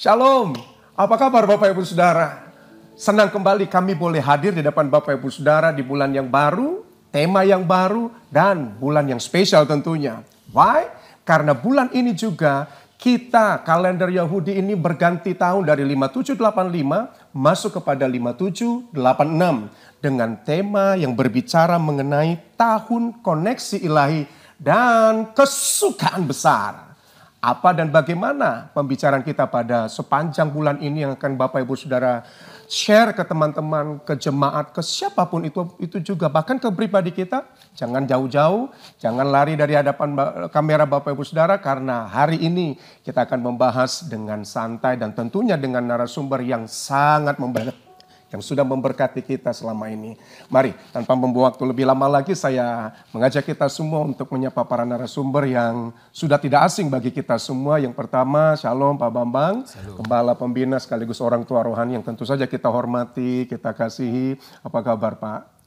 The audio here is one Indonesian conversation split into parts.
Shalom, apa kabar Bapak Ibu Saudara? Senang kembali kami boleh hadir di depan Bapak Ibu Saudara di bulan yang baru, tema yang baru, dan bulan yang spesial tentunya. Why? Karena bulan ini juga kita, kalender Yahudi ini berganti tahun dari 5785 masuk kepada 5786. Dengan tema yang berbicara mengenai tahun koneksi ilahi dan kesukaan besar. Apa dan bagaimana pembicaraan kita pada sepanjang bulan ini yang akan Bapak Ibu Saudara share ke teman-teman, ke jemaat, ke siapapun itu juga. Bahkan ke pribadi kita. Jangan jauh-jauh, jangan lari dari hadapan kamera Bapak Ibu Saudara. Karena hari ini kita akan membahas dengan santai dan tentunya dengan narasumber yang sangat yang sudah memberkati kita selama ini. Mari, tanpa membuang waktu lebih lama lagi, saya mengajak kita semua untuk menyapa para narasumber yang sudah tidak asing bagi kita semua. Yang pertama, Shalom Pak Bambang, Shalom. Gembala Pembina sekaligus orang tua rohani yang tentu saja kita hormati, kita kasihi. Apa kabar Pak?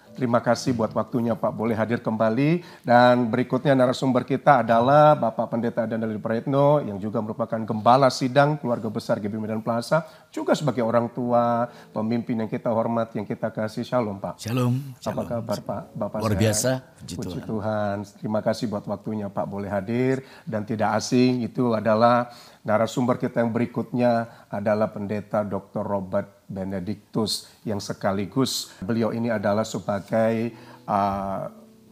Terima kasih buat waktunya Pak, boleh hadir kembali. Dan berikutnya narasumber kita adalah Bapak Pendeta Danali Praetno yang juga merupakan Gembala Sidang Keluarga Besar GBI Medan Plaza. Juga sebagai orang tua, pemimpin yang kita hormat, yang kita kasih. Shalom Pak. Shalom. Apa kabar Pak? Bapak luar biasa. Puji Tuhan. Terima kasih buat waktunya Pak, boleh hadir. Dan tidak asing itu adalah narasumber kita yang berikutnya adalah Pendeta Dr. Robert Benedictus yang sekaligus beliau ini adalah sebagai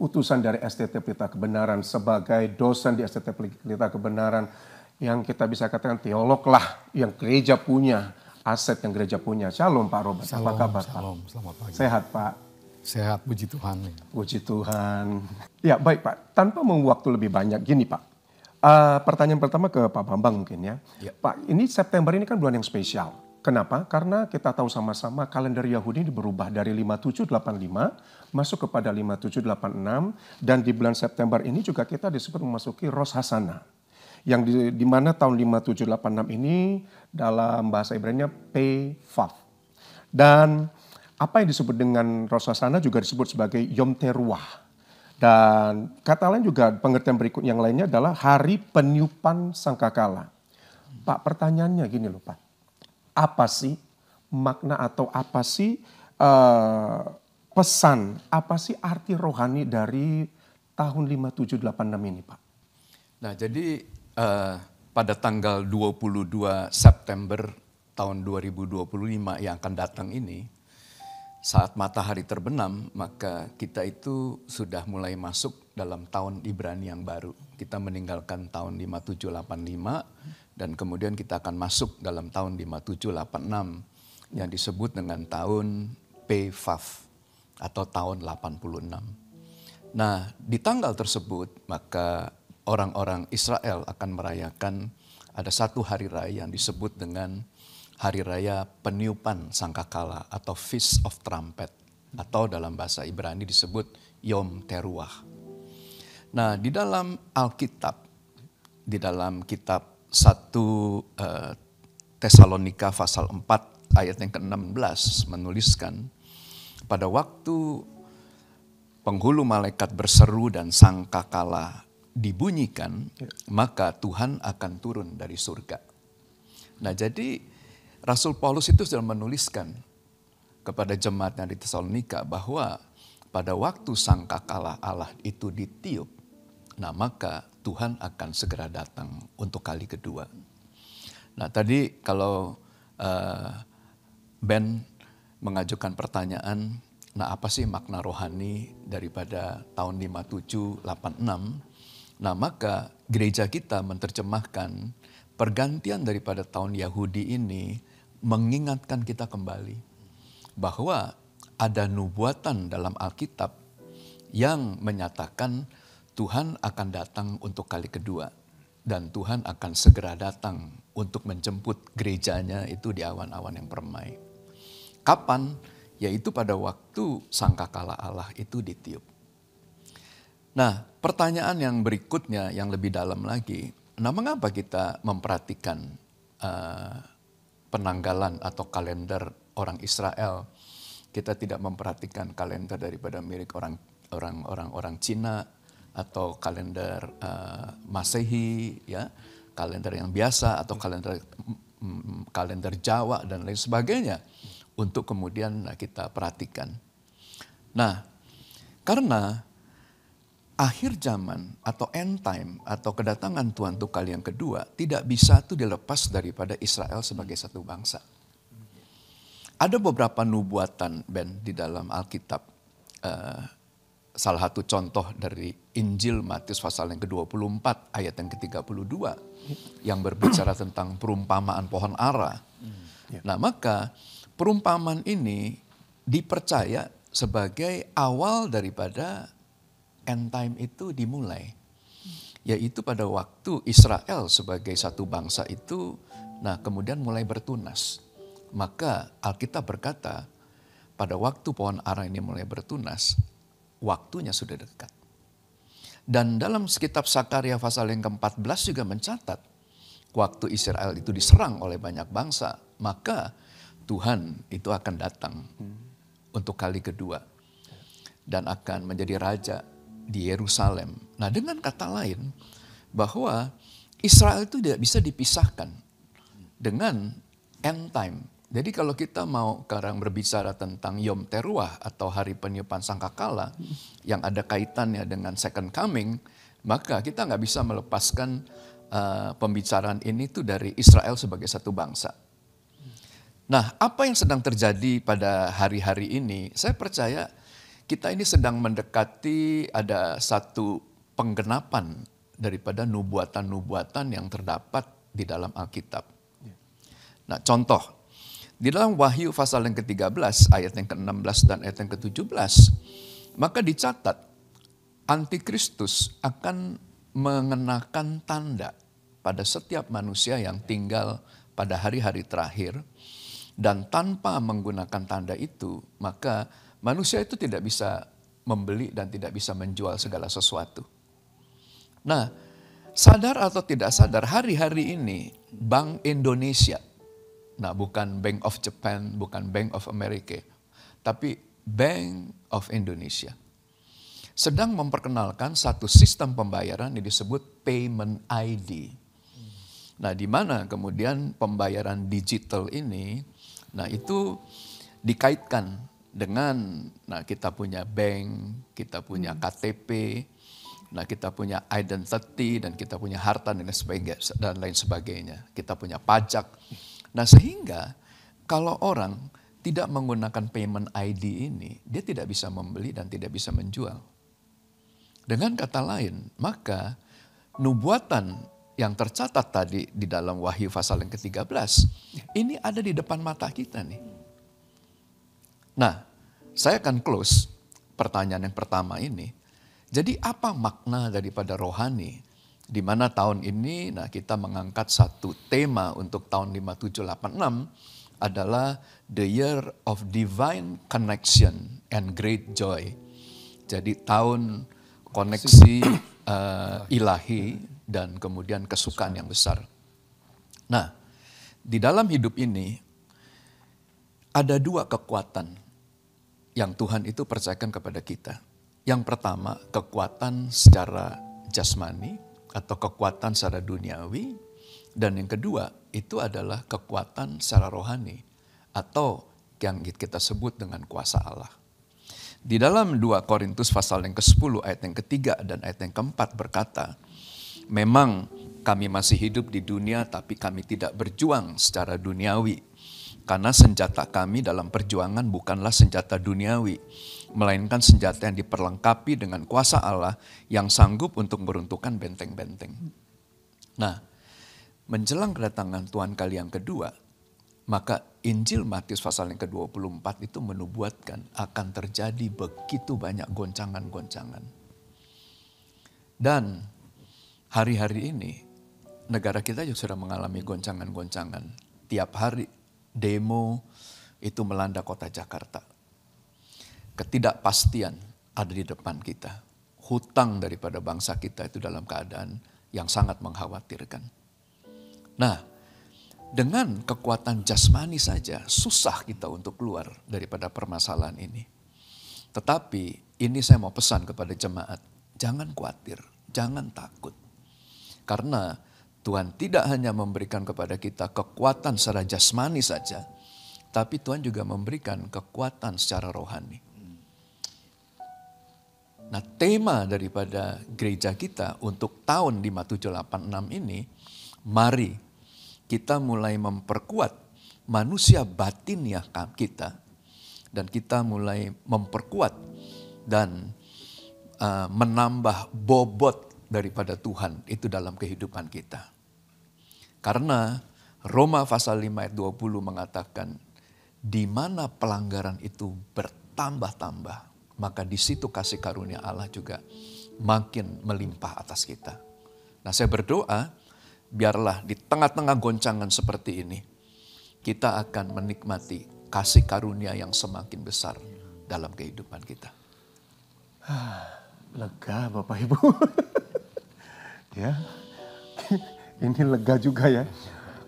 utusan dari STT Pelita Kebenaran, sebagai dosen di STT Pelita Kebenaran yang kita bisa katakan teolog lah yang gereja punya, aset yang gereja punya. Shalom Pak Robert, apa kabar Shalom, Pak? selamat pagi. Sehat Pak? Sehat, puji Tuhan. Puji Tuhan. Ya baik Pak, tanpa membuang waktu lebih banyak gini Pak. Pertanyaan pertama ke Pak Bambang mungkin ya. Pak, ini September ini kan bulan yang spesial. Kenapa? Karena kita tahu sama-sama kalender Yahudi ini berubah dari 5785 masuk kepada 5786. Dan di bulan September ini juga kita disebut memasuki Rosh Hashanah. Yang di mana tahun 5786 ini dalam bahasa Ibrani P-Vav. Dan apa yang disebut dengan Rosh Hashanah juga disebut sebagai Yom Teruah. Dan kata lain juga pengertian berikut yang lainnya adalah hari peniupan sangkakala. Pak, pertanyaannya gini loh Pak. Apa sih makna atau apa sih pesan, apa sih arti rohani dari tahun 5786 ini Pak? Nah jadi pada tanggal 22 September tahun 2025 yang akan datang ini, saat matahari terbenam, maka kita itu sudah mulai masuk dalam tahun Ibrani yang baru. Kita meninggalkan tahun 5785 dan kemudian kita akan masuk dalam tahun 5786 yang disebut dengan tahun P-Vav atau tahun 86. Nah, di tanggal tersebut maka orang-orang Israel akan merayakan ada satu hari raya yang disebut dengan Hari Raya Peniupan Sangkakala atau Feast of Trumpet atau dalam bahasa Ibrani disebut Yom Teruah. Nah, di dalam Alkitab, di dalam kitab 1 Tesalonika pasal 4 ayat yang ke-16 menuliskan, pada waktu penghulu malaikat berseru dan sangkakala dibunyikan, maka Tuhan akan turun dari surga. Nah, jadi Rasul Paulus itu sudah menuliskan kepada jemaatnya di Tesalonika bahwa pada waktu sangkakala Allah itu ditiup, nah maka Tuhan akan segera datang untuk kali kedua. Nah tadi kalau Ben mengajukan pertanyaan, nah apa sih makna rohani daripada tahun 5786? Nah maka gereja kita menerjemahkan pergantian daripada tahun Yahudi ini mengingatkan kita kembali bahwa ada nubuatan dalam Alkitab yang menyatakan Tuhan akan datang untuk kali kedua. Dan Tuhan akan segera datang untuk menjemput gerejanya itu di awan-awan yang permai. Kapan? Yaitu pada waktu sangkakala Allah itu ditiup. Nah, pertanyaan yang berikutnya yang lebih dalam lagi, mengapa kita memperhatikan penanggalan atau kalender orang Israel? Kita tidak memperhatikan kalender daripada milik orang Cina atau kalender Masehi, ya, kalender yang biasa atau kalender Jawa dan lain sebagainya untuk kemudian kita perhatikan. Nah, karena akhir zaman atau end time atau kedatangan Tuhan untuk kali yang kedua tidak bisa itu dilepas daripada Israel sebagai satu bangsa. Ada beberapa nubuatan, Ben, di dalam Alkitab. Salah satu contoh dari Injil Matius pasal yang ke-24 ayat yang ke-32 yang berbicara tentang perumpamaan pohon ara. Nah, maka perumpamaan ini dipercaya sebagai awal daripada end time itu dimulai. Yaitu pada waktu Israel sebagai satu bangsa itu, kemudian mulai bertunas. Maka Alkitab berkata, pada waktu pohon ara ini mulai bertunas, waktunya sudah dekat. Dan dalam kitab Sakaria pasal yang ke-14 juga mencatat, waktu Israel itu diserang oleh banyak bangsa, maka Tuhan itu akan datang untuk kali kedua. Dan akan menjadi raja di Yerusalem. Nah, dengan kata lain, bahwa Israel itu tidak bisa dipisahkan dengan end time. Jadi kalau kita mau sekarang berbicara tentang Yom Teruah atau hari peniupan sangkakala yang ada kaitannya dengan second coming, maka kita nggak bisa melepaskan pembicaraan ini tuh dari Israel sebagai satu bangsa. Nah, apa yang sedang terjadi pada hari-hari ini? Saya percaya kita ini sedang mendekati ada satu penggenapan daripada nubuatan-nubuatan yang terdapat di dalam Alkitab. Nah, contoh, di dalam Wahyu pasal yang ke-13 ayat yang ke-16 dan ayat yang ke-17, maka dicatat Antikristus akan mengenakan tanda pada setiap manusia yang tinggal pada hari-hari terakhir, dan tanpa menggunakan tanda itu, maka manusia itu tidak bisa membeli dan tidak bisa menjual segala sesuatu. Nah, sadar atau tidak sadar, hari-hari ini Bank Indonesia, bukan Bank of Japan, bukan Bank of America, tapi Bank of Indonesia, sedang memperkenalkan satu sistem pembayaran yang disebut Payment ID. Nah, di mana kemudian pembayaran digital ini, itu dikaitkan dengan, kita punya bank, kita punya KTP, kita punya identity, dan kita punya harta dan lain sebagainya. Kita punya pajak. Nah, sehingga kalau orang tidak menggunakan payment ID ini, dia tidak bisa membeli dan tidak bisa menjual. Dengan kata lain, maka nubuatan yang tercatat tadi di dalam Wahyu pasal yang ke-13, ini ada di depan mata kita nih. Nah, saya akan close pertanyaan yang pertama ini. Jadi apa makna daripada rohani? Di mana tahun ini kita mengangkat satu tema untuk tahun 5786 adalah The Year of Divine Connection and Great Joy. Jadi tahun koneksi ilahi dan kemudian kesukaan yang besar. Nah, di dalam hidup ini ada dua kekuatan yang Tuhan itu percayakan kepada kita. Yang pertama, kekuatan secara jasmani atau kekuatan secara duniawi, dan yang kedua itu adalah kekuatan secara rohani atau yang kita sebut dengan kuasa Allah. Di dalam 2 Korintus pasal yang ke-10 ayat yang ketiga dan ayat yang keempat berkata, memang kami masih hidup di dunia tapi kami tidak berjuang secara duniawi, karena senjata kami dalam perjuangan bukanlah senjata duniawi, melainkan senjata yang diperlengkapi dengan kuasa Allah yang sanggup untuk meruntuhkan benteng-benteng. Nah, menjelang kedatangan Tuhan kali yang kedua, maka Injil Matius pasal yang ke-24 itu menubuatkan akan terjadi begitu banyak goncangan-goncangan. Dan hari-hari ini negara kita juga sudah mengalami goncangan-goncangan. Tiap hari demo itu melanda kota Jakarta. Ketidakpastian ada di depan kita. Hutang daripada bangsa kita itu dalam keadaan yang sangat mengkhawatirkan. Nah, dengan kekuatan jasmani saja susah kita untuk keluar daripada permasalahan ini. Tetapi ini saya mau pesan kepada jemaat, jangan khawatir, jangan takut. Karena Tuhan tidak hanya memberikan kepada kita kekuatan secara jasmani saja, tapi Tuhan juga memberikan kekuatan secara rohani. Nah, tema daripada gereja kita untuk tahun 5786 ini, mari kita mulai memperkuat manusia batiniah kita, dan kita mulai memperkuat dan menambah bobot daripada Tuhan itu dalam kehidupan kita. Karena Roma pasal 5 ayat 20 mengatakan, di mana pelanggaran itu bertambah-tambah, maka di situ kasih karunia Allah juga makin melimpah atas kita. Nah, saya berdoa, biarlah di tengah-tengah goncangan seperti ini, kita akan menikmati kasih karunia yang semakin besar dalam kehidupan kita. Lega Bapak Ibu. Ya, ini lega juga ya.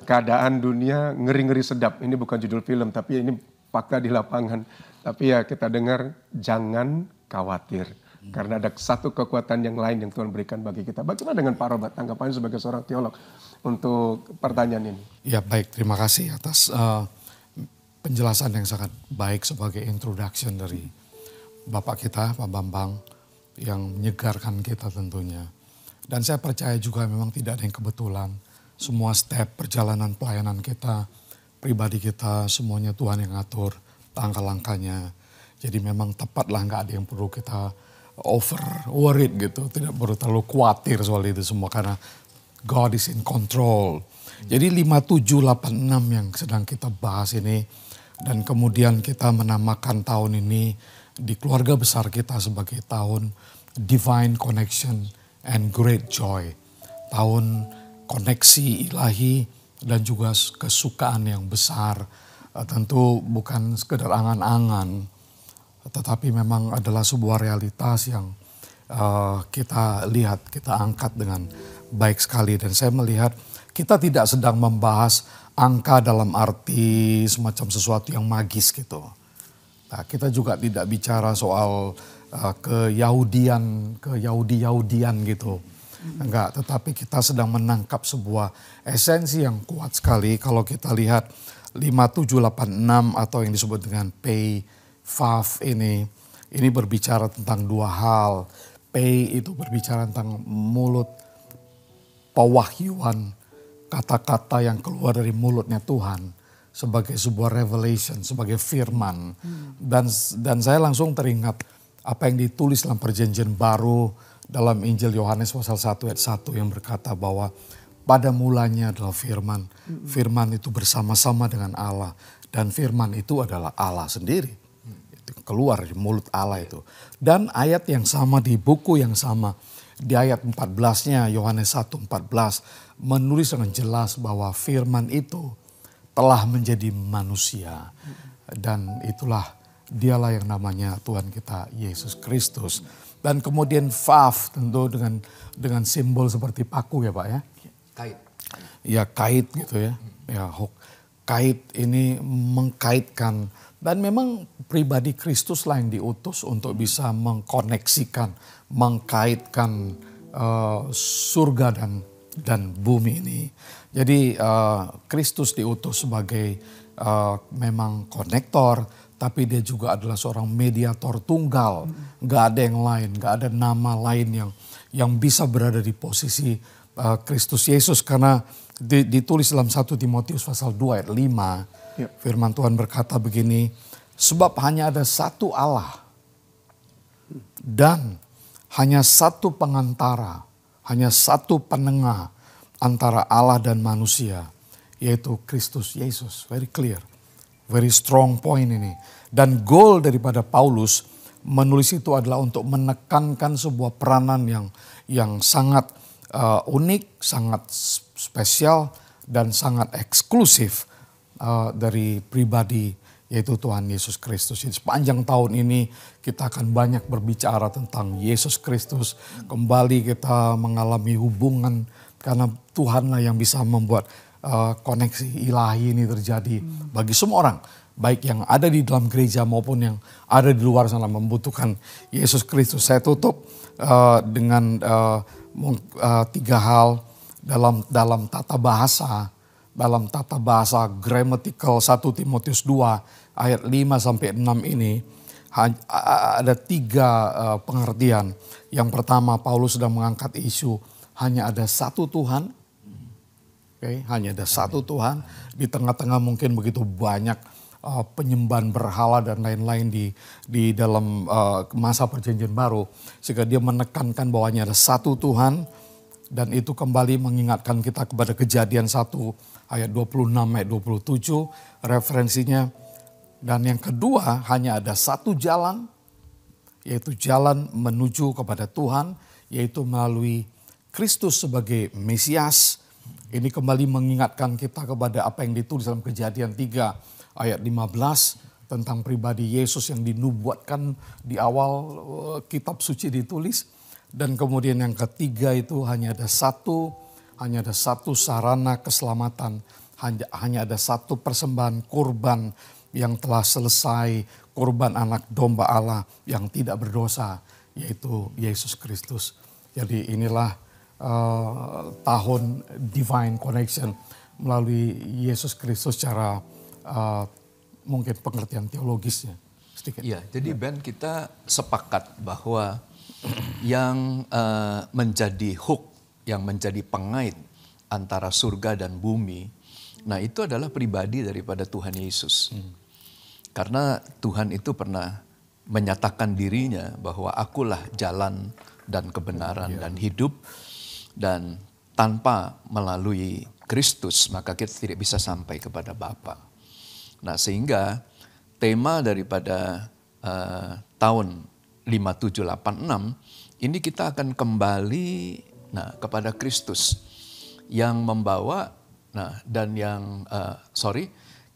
Keadaan dunia ngeri-ngeri sedap. Ini bukan judul film, tapi ini fakta di lapangan. Tapi ya kita dengar, jangan khawatir. Karena ada satu kekuatan yang lain yang Tuhan berikan bagi kita. Bagaimana dengan Pak Robert, tanggapannya sebagai seorang teolog untuk pertanyaan ini? Ya baik, terima kasih atas penjelasan yang sangat baik sebagai introduction dari Bapak kita, Pak Bambang, yang menyegarkan kita tentunya. Dan saya percaya juga memang tidak ada yang kebetulan. Semua step perjalanan pelayanan kita, pribadi kita, semuanya Tuhan yang ngatur langkah-langkahnya. Jadi memang tepatlah, nggak ada yang perlu kita over worried gitu. Tidak perlu terlalu khawatir soal itu semua karena God is in control. Jadi 5786 yang sedang kita bahas ini, dan kemudian kita menamakan tahun ini di keluarga besar kita sebagai tahun Divine Connection and Great Joy. Tahun koneksi ilahi dan juga kesukaan yang besar. Tentu bukan sekedar angan-angan, tetapi memang adalah sebuah realitas yang kita lihat, kita angkat dengan baik sekali. Dan saya melihat kita tidak sedang membahas angka dalam arti semacam sesuatu yang magis gitu. Nah, kita juga tidak bicara soal Yahudi-Yahudian gitu. Enggak, tetapi kita sedang menangkap sebuah esensi yang kuat sekali. Kalau kita lihat 5786 atau yang disebut dengan Pei Fav ini berbicara tentang dua hal. Pei itu berbicara tentang mulut pewahyuan, kata-kata yang keluar dari mulutnya Tuhan sebagai sebuah revelation, sebagai firman. Dan saya langsung teringat apa yang ditulis dalam perjanjian baru dalam Injil Yohanes pasal 1 ayat 1 yang berkata bahwa pada mulanya adalah firman. Firman itu bersama-sama dengan Allah, dan firman itu adalah Allah sendiri. Itu keluar dari mulut Allah itu. Dan ayat yang sama di buku yang sama, di ayat 14-nya Yohanes 1:14 menulis dengan jelas bahwa firman itu telah menjadi manusia. Dan itulah dialah yang namanya Tuhan kita Yesus Kristus. Dan kemudian Vav tentu dengan simbol seperti paku ya Pak ya. Kait. Ya kait gitu ya. Ya kait ini mengkaitkan. Dan memang pribadi Kristus lah yang diutus untuk bisa mengkoneksikan, mengkaitkan surga dan bumi ini. Jadi Kristus diutus sebagai memang konektor, tapi dia juga adalah seorang mediator tunggal. Gak ada yang lain, gak ada nama lain yang bisa berada di posisi Kristus Yesus. Karena ditulis dalam 1 Timotius pasal 2 ayat 5. Firman Tuhan berkata begini, sebab hanya ada satu Allah dan hanya satu pengantara, hanya satu penengah antara Allah dan manusia, yaitu Kristus Yesus. Very clear, very strong point ini. Dan goal daripada Paulus menulis itu adalah untuk menekankan sebuah peranan yang sangat unik, sangat spesial, dan sangat eksklusif dari pribadi yaitu Tuhan Yesus Kristus. Jadi sepanjang tahun ini kita akan banyak berbicara tentang Yesus Kristus. Kembali kita mengalami hubungan karena Tuhanlah yang bisa membuat koneksi ilahi ini terjadi bagi semua orang. Baik yang ada di dalam gereja maupun yang ada di luar sana membutuhkan Yesus Kristus. Saya tutup dengan 3 hal dalam tata bahasa. Dalam tata bahasa grammatical 1 Timotius 2 ayat 5 sampai 6 ini ada 3 pengertian. Yang pertama, Paulus sedang mengangkat isu hanya ada satu Tuhan. Hanya ada satu Tuhan. Di tengah-tengah mungkin begitu banyak penyembahan berhala dan lain-lain di dalam masa perjanjian baru. Sehingga dia menekankan bahwa hanya ada satu Tuhan. Dan itu kembali mengingatkan kita kepada Kejadian 1 ayat 26 ayat 27 referensinya. Dan yang kedua, hanya ada satu jalan, yaitu jalan menuju kepada Tuhan, yaitu melalui Kristus sebagai Mesias. Ini kembali mengingatkan kita kepada apa yang ditulis dalam Kejadian 3 ayat 15 tentang pribadi Yesus yang dinubuatkan di awal kitab suci ditulis. Dan kemudian yang ketiga itu hanya ada satu sarana keselamatan, hanya ada satu persembahan kurban yang telah selesai, kurban anak domba Allah yang tidak berdosa, yaitu Yesus Kristus. Jadi inilah tahun Divine Connection melalui Yesus Kristus secara mungkin pengertian teologisnya sedikit. Ya, jadi Ben, kita sepakat bahwa yang menjadi hook, yang menjadi pengait antara surga dan bumi, nah itu adalah pribadi daripada Tuhan Yesus. Karena Tuhan itu pernah menyatakan dirinya bahwa akulah jalan dan kebenaran dan hidup, dan tanpa melalui Kristus maka kita tidak bisa sampai kepada Bapa. Nah sehingga tema daripada tahun 5786 ini kita akan kembali kepada Kristus yang membawa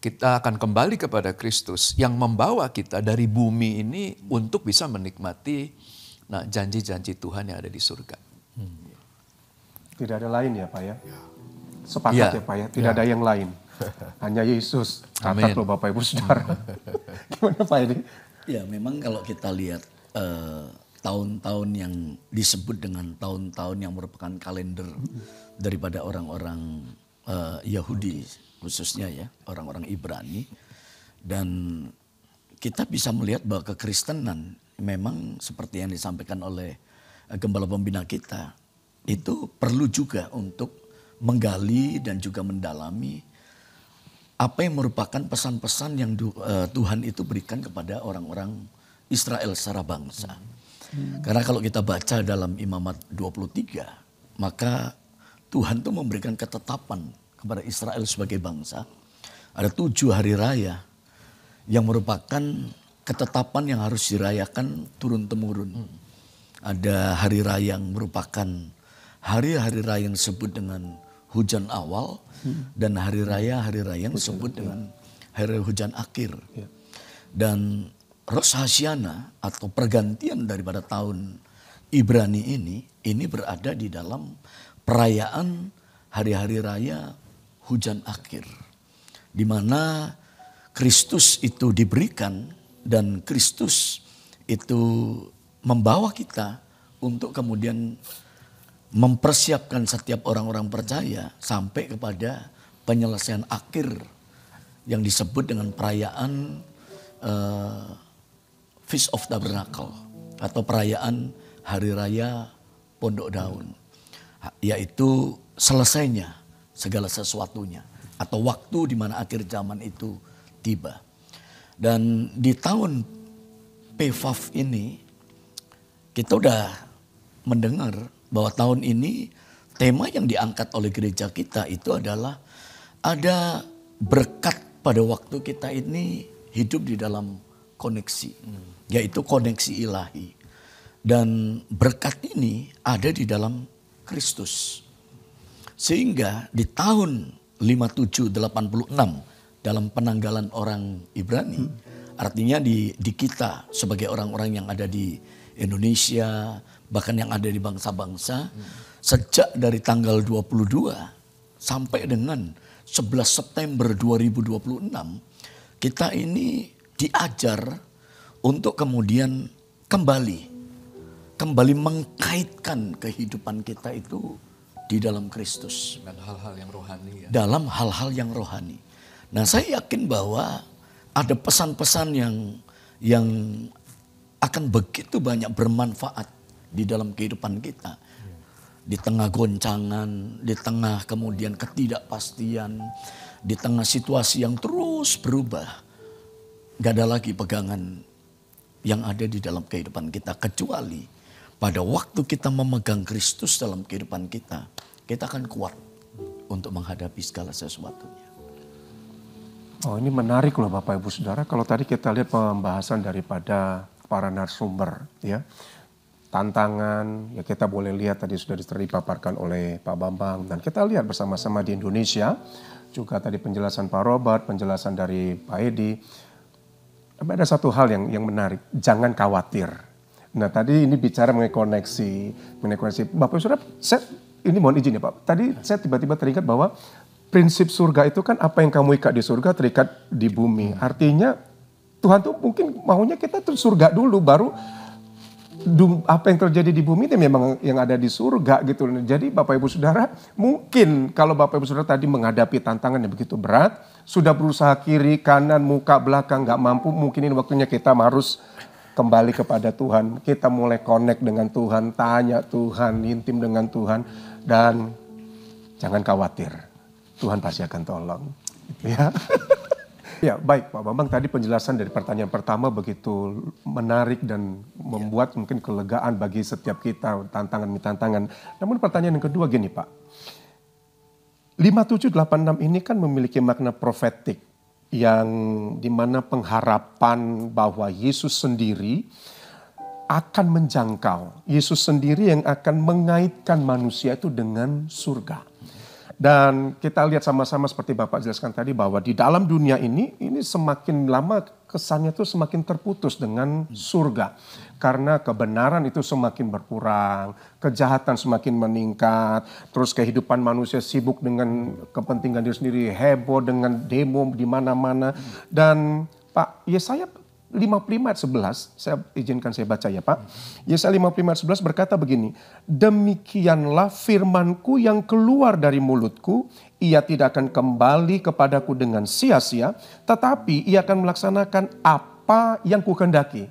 kita akan kembali kepada Kristus yang membawa kita dari bumi ini untuk bisa menikmati janji-janji Tuhan yang ada di surga. Tidak ada lain ya Pak ya? Sepakat ya Pak ya? Tidak ada yang lain. Hanya Yesus. Catat loh Bapak Ibu Saudara. Gimana Pak ini? Ya memang kalau kita lihat tahun-tahun yang disebut dengan tahun-tahun yang merupakan kalender daripada orang-orang Yahudi khususnya ya, orang-orang Ibrani. Dan kita bisa melihat bahwa kekristenan memang seperti yang disampaikan oleh gembala pembina kita, itu perlu juga untuk menggali dan juga mendalami apa yang merupakan pesan-pesan yang Tuhan itu berikan kepada orang-orang Israel secara bangsa. Karena kalau kita baca dalam Imamat 23, maka Tuhan itu memberikan ketetapan kepada Israel sebagai bangsa. Ada 7 hari raya yang merupakan ketetapan yang harus dirayakan turun-temurun. Ada hari raya yang merupakan hari-hari raya yang disebut dengan hujan awal, dan hari raya yang disebut dengan hari hujan akhir. Dan Rosh Hashanah atau pergantian daripada tahun Ibrani ini berada di dalam perayaan hari-hari raya hujan akhir. Di mana Kristus itu diberikan dan Kristus itu membawa kita untuk kemudian mempersiapkan setiap orang-orang percaya sampai kepada penyelesaian akhir yang disebut dengan perayaan Feast of Tabernacle atau perayaan Hari Raya Pondok Daun, yaitu selesainya segala sesuatunya atau waktu di mana akhir zaman itu tiba. Dan di tahun PFAF ini kita udah mendengar bahwa tahun ini tema yang diangkat oleh gereja kita itu adalah ada berkat pada waktu kita ini hidup di dalam koneksi, yaitu koneksi ilahi. Dan berkat ini ada di dalam Kristus. Sehingga di tahun 5786 dalam penanggalan orang Ibrani, artinya di kita sebagai orang-orang yang ada di Indonesia, bahkan yang ada di bangsa-bangsa, sejak dari tanggal 22 sampai dengan 11 September 2026, kita ini diajar untuk kemudian kembali mengkaitkan kehidupan kita itu di dalam Kristus. Dan hal-hal yang rohani ya. Dalam hal-hal yang rohani. Nah, saya yakin bahwa ada pesan-pesan yang akan begitu banyak bermanfaat di dalam kehidupan kita. Di tengah goncangan, di tengah kemudian ketidakpastian, di tengah situasi yang terus berubah. Gak ada lagi pegangan yang ada di dalam kehidupan kita, kecuali pada waktu kita memegang Kristus dalam kehidupan kita, kita akan kuat untuk menghadapi segala sesuatunya. Oh, ini menarik loh Bapak Ibu Saudara. Kalau tadi kita lihat pembahasan daripada para narasumber, ya, tantangan, ya kita boleh lihat tadi sudah dipaparkan oleh Pak Bambang, dan kita lihat bersama-sama di Indonesia, juga tadi penjelasan Pak Robert, penjelasan dari Pak Edi. Tapi ada satu hal yang menarik, jangan khawatir. Nah tadi ini bicara mengenai koneksi. Bapak Saudara, ini mohon izin ya Pak. Tadi saya tiba-tiba teringat bahwa prinsip surga itu kan apa yang kamu ikat di surga terikat di bumi. Artinya Tuhan tuh mungkin maunya kita tuh surga dulu, baru apa yang terjadi di bumi itu memang yang ada di surga gitu. Jadi Bapak Ibu Saudara, mungkin kalau Bapak Ibu Saudara tadi menghadapi tantangan yang begitu berat, sudah berusaha kiri, kanan, muka, belakang, gak mampu, mungkin ini waktunya kita harus kembali kepada Tuhan. Kita mulai connect dengan Tuhan, tanya Tuhan, intim dengan Tuhan, dan jangan khawatir, Tuhan pasti akan tolong. Ya. Ya, baik Pak Bambang, tadi penjelasan dari pertanyaan pertama begitu menarik dan membuat mungkin kelegaan bagi setiap kita, tantangan. Namun pertanyaan yang kedua gini Pak, 5786 ini kan memiliki makna profetik yang dimana pengharapan bahwa Yesus sendiri akan menjangkau, Yesus sendiri yang akan mengaitkan manusia itu dengan surga. Dan kita lihat sama-sama seperti Bapak jelaskan tadi bahwa di dalam dunia ini semakin lama kesannya itu semakin terputus dengan surga. Karena kebenaran itu semakin berkurang, kejahatan semakin meningkat, terus kehidupan manusia sibuk dengan kepentingan diri sendiri, heboh dengan demo di mana-mana. Dan Pak Yesaya 55 ayat 11, saya izinkan saya baca ya Pak. Yesaya 55 ayat 11 berkata begini, demikianlah firmanku yang keluar dari mulutku, ia tidak akan kembali kepadaku dengan sia-sia, tetapi ia akan melaksanakan apa yang kukendaki.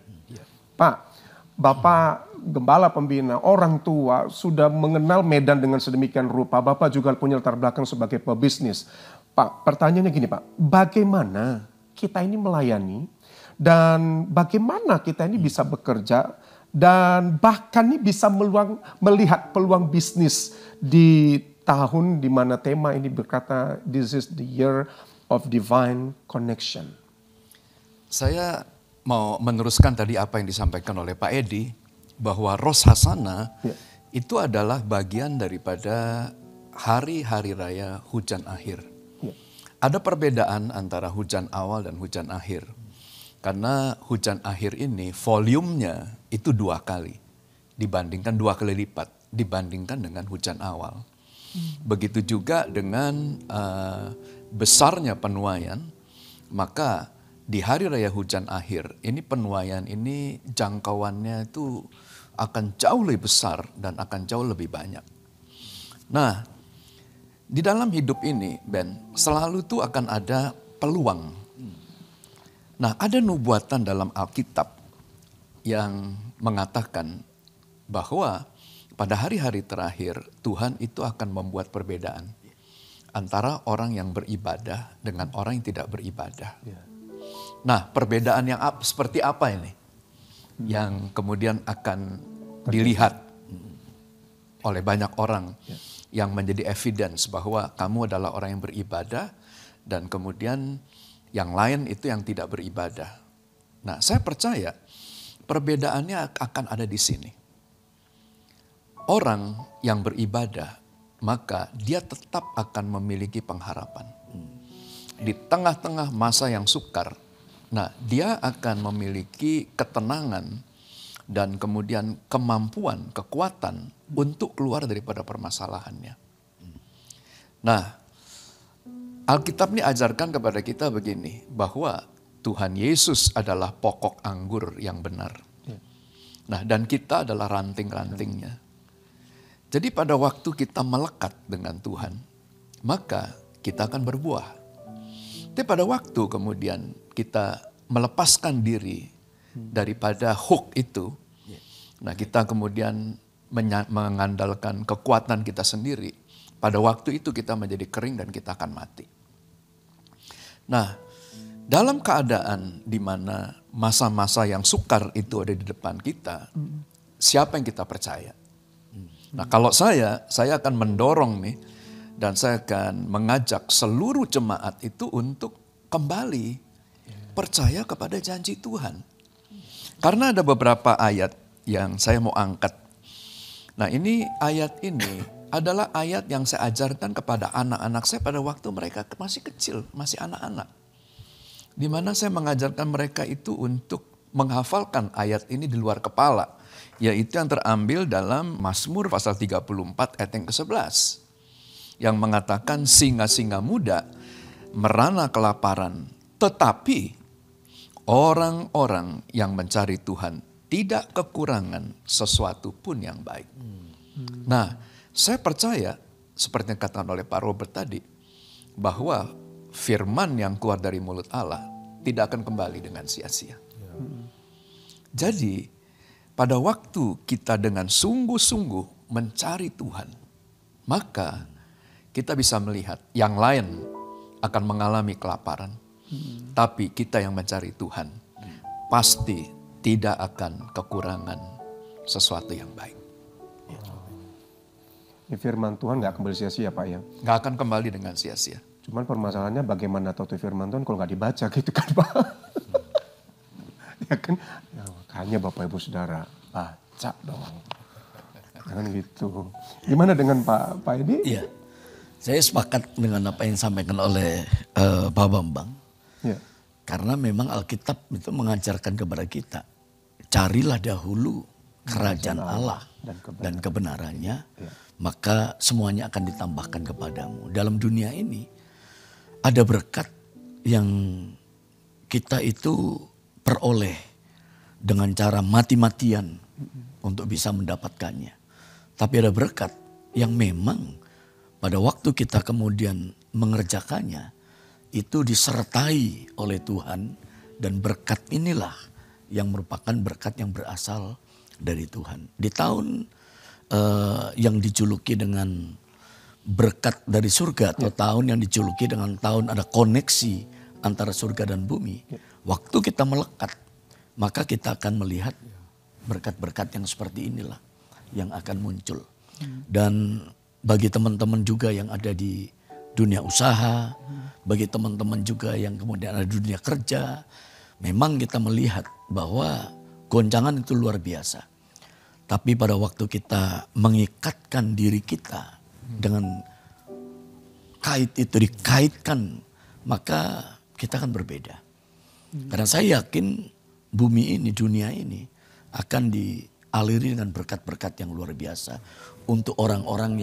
Pak, Bapak gembala pembina, orang tua sudah mengenal Medan dengan sedemikian rupa. Bapak juga punya latar belakang sebagai pebisnis. Pak, pertanyaannya gini Pak, bagaimana kita ini melayani dan bagaimana kita ini bisa bekerja dan bahkan ini bisa melihat peluang bisnis di tahun di mana tema ini berkata this is the year of divine connection. Saya mau meneruskan tadi apa yang disampaikan oleh Pak Edi, bahwa Rosh Hashanah itu adalah bagian daripada hari-hari raya hujan akhir. Ada perbedaan antara hujan awal dan hujan akhir. Karena hujan akhir ini volumenya itu 2 kali. Dibandingkan 2 kali lipat. Dibandingkan dengan hujan awal. Begitu juga dengan besarnya penuaian. Maka di hari raya hujan akhir ini penuaian ini jangkauannya itu akan jauh lebih besar dan akan jauh lebih banyak. Nah, di dalam hidup ini Ben, selalu tuh akan ada peluang. Nah, ada nubuatan dalam Alkitab yang mengatakan bahwa pada hari-hari terakhir Tuhan itu akan membuat perbedaan antara orang yang beribadah dengan orang yang tidak beribadah. Nah, perbedaan yang seperti apa ini? Yang kemudian akan dilihat oleh banyak orang yang menjadi evidence bahwa kamu adalah orang yang beribadah dan kemudian yang lain itu yang tidak beribadah. Nah, saya percaya perbedaannya akan ada di sini. orang yang beribadah, maka dia tetap akan memiliki pengharapan. Di tengah-tengah masa yang sukar, nah dia akan memiliki ketenangan dan kemudian kemampuan, kekuatan untuk keluar daripada permasalahannya. Nah, Alkitab ini ajarkan kepada kita begini, bahwa Tuhan Yesus adalah pokok anggur yang benar. Nah, dan kita adalah ranting-rantingnya. Jadi pada waktu kita melekat dengan Tuhan, maka kita akan berbuah. Tapi pada waktu kemudian kita melepaskan diri daripada hook itu, nah kita kemudian mengandalkan kekuatan kita sendiri. Pada waktu itu kita menjadi kering dan kita akan mati. Nah, dalam keadaan di mana masa-masa yang sukar itu ada di depan kita, siapa yang kita percaya? Nah, kalau saya akan mendorong nih, dan saya akan mengajak seluruh jemaat itu untuk kembali percaya kepada janji Tuhan. Karena ada beberapa ayat yang saya mau angkat. Nah, ini ayat ini adalah ayat yang saya ajarkan kepada anak-anak saya pada waktu mereka masih kecil, masih anak-anak. Di mana saya mengajarkan mereka itu untuk menghafalkan ayat ini di luar kepala. Yaitu yang terambil dalam Mazmur pasal 34 ayat yang ke-11. Yang mengatakan singa-singa muda merana kelaparan. Tetapi orang-orang yang mencari Tuhan tidak kekurangan sesuatu pun yang baik. Nah, saya percaya seperti yang dikatakan oleh Pak Robert tadi, bahwa firman yang keluar dari mulut Allah tidak akan kembali dengan sia-sia. Jadi pada waktu kita dengan sungguh-sungguh mencari Tuhan, maka kita bisa melihat yang lain akan mengalami kelaparan. Tapi kita yang mencari Tuhan pasti tidak akan kekurangan sesuatu yang baik. Ini firman Tuhan gak kembali sia-sia Pak ya? Gak akan kembali dengan sia-sia. Cuman permasalahannya bagaimana tahu tuh firman Tuhan kalau gak dibaca gitu kan Pak? Ya kan? Ya, makanya Bapak Ibu Saudara baca dong. Jangan gitu. Gimana dengan Pak Edi? Iya, saya sepakat dengan apa yang disampaikan oleh Pak Bambang. Ya. Karena memang Alkitab itu mengajarkan kepada kita, carilah dahulu kerajaan Allah dan kebenarannya, maka semuanya akan ditambahkan kepadamu. Dalam dunia ini ada berkat yang kita itu peroleh dengan cara mati-matian untuk bisa mendapatkannya. Tapi ada berkat yang memang pada waktu kita kemudian mengerjakannya, itu disertai oleh Tuhan, dan berkat inilah yang merupakan berkat yang berasal dari Tuhan. Di tahun yang dijuluki dengan berkat dari surga, atau tahun yang dijuluki dengan tahun ada koneksi antara surga dan bumi. Waktu kita melekat, maka kita akan melihat berkat-berkat yang seperti inilah yang akan muncul. Dan bagi teman-teman juga yang ada di dunia usaha, bagi teman-teman juga yang kemudian ada di dunia kerja, memang kita melihat bahwa goncangan itu luar biasa. Tapi pada waktu kita mengikatkan diri kita dengan kait itu dikaitkan, maka kita akan berbeda. Karena saya yakin bumi ini, dunia ini akan dialiri dengan berkat-berkat yang luar biasa untuk orang-orang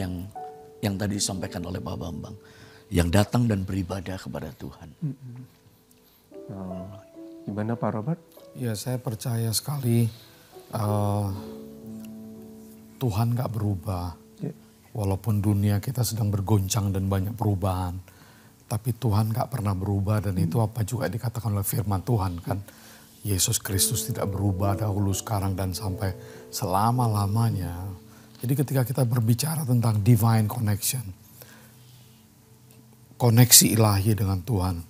yang tadi disampaikan oleh Pak Bambang, yang datang dan beribadah kepada Tuhan. Gimana Pak Robert? Ya, saya percaya sekali Tuhan gak berubah. Walaupun dunia kita sedang bergoncang dan banyak perubahan, tapi Tuhan gak pernah berubah, dan itu apa juga dikatakan oleh firman Tuhan kan. Yesus Kristus tidak berubah dahulu, sekarang, dan sampai selama-lamanya. Jadi ketika kita berbicara tentang divine connection, koneksi ilahi dengan Tuhan,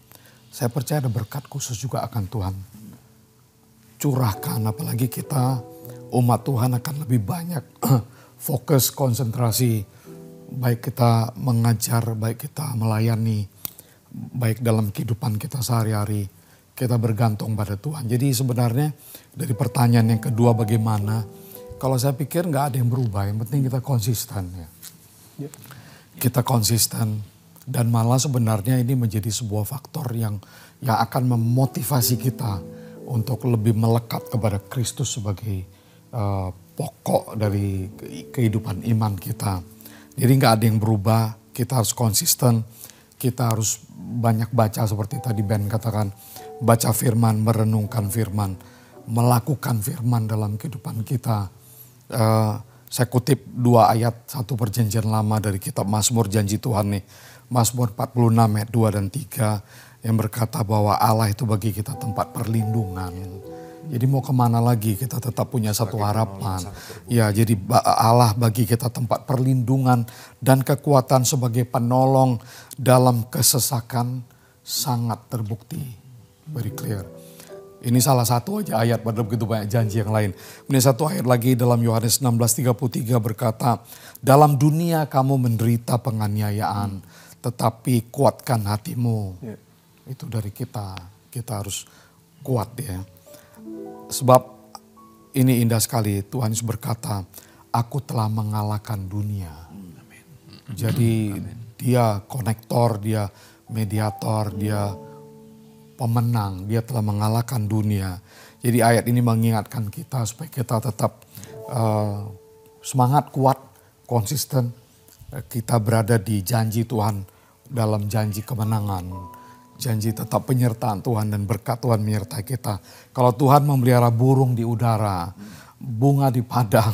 saya percaya ada berkat khusus juga akan Tuhan curahkan. Apalagi kita umat Tuhan akan lebih banyak fokus, konsentrasi, baik kita mengajar, baik kita melayani, baik dalam kehidupan kita sehari-hari, kita bergantung pada Tuhan. Jadi sebenarnya dari pertanyaan yang kedua, bagaimana Kalau saya pikir nggak ada yang berubah, yang penting kita konsisten ya. Kita konsisten dan malah sebenarnya ini menjadi sebuah faktor yang akan memotivasi kita untuk lebih melekat kepada Kristus sebagai pokok dari kehidupan iman kita. Jadi nggak ada yang berubah, kita harus konsisten, kita harus banyak baca seperti tadi Ben katakan, baca firman, merenungkan firman, melakukan firman dalam kehidupan kita. Saya kutip 2 ayat 1 perjanjian lama dari kitab Mazmur janji Tuhan nih. Mazmur 46 ayat 2 dan 3 yang berkata bahwa Allah itu bagi kita tempat perlindungan. Jadi mau kemana lagi, kita tetap punya satu harapan. Ya, jadi Allah bagi kita tempat perlindungan dan kekuatan sebagai penolong dalam kesesakan sangat terbukti. Very clear. Ini salah satu aja ayat, padahal begitu banyak janji yang lain. Ini satu ayat lagi dalam Yohanes 16:33 berkata, dalam dunia kamu menderita penganiayaan, tetapi kuatkan hatimu. Itu dari kita harus kuat ya. Sebab ini indah sekali, Tuhan Yesus berkata, aku telah mengalahkan dunia. Jadi dia konektor, dia mediator, dia pemenang, dia telah mengalahkan dunia. Jadi ayat ini mengingatkan kita supaya kita tetap semangat, kuat, konsisten. Kita berada di janji Tuhan dalam janji kemenangan. Janji tetap penyertaan Tuhan dan berkat Tuhan menyertai kita. Kalau Tuhan memelihara burung di udara, bunga di padang,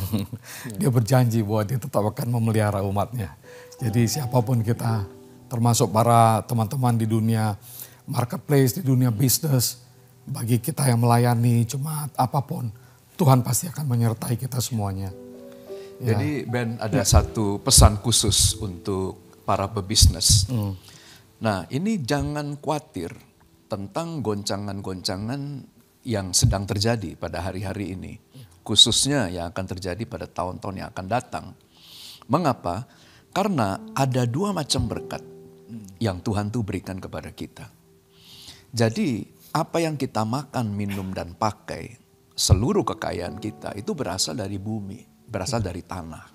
dia berjanji bahwa dia tetap akan memelihara umatnya. Jadi siapapun kita, termasuk para teman-teman di dunia marketplace, di dunia bisnis, bagi kita yang melayani jemaat apapun, Tuhan pasti akan menyertai kita semuanya. Ya. Jadi Ben ada satu pesan khusus untuk para pebisnis. Nah, ini jangan khawatir tentang goncangan-goncangan yang sedang terjadi pada hari-hari ini. Khususnya yang akan terjadi pada tahun-tahun yang akan datang. Mengapa? Karena ada 2 macam berkat yang Tuhan tuh berikan kepada kita. Jadi apa yang kita makan, minum, dan pakai, seluruh kekayaan kita itu berasal dari bumi, berasal dari tanah.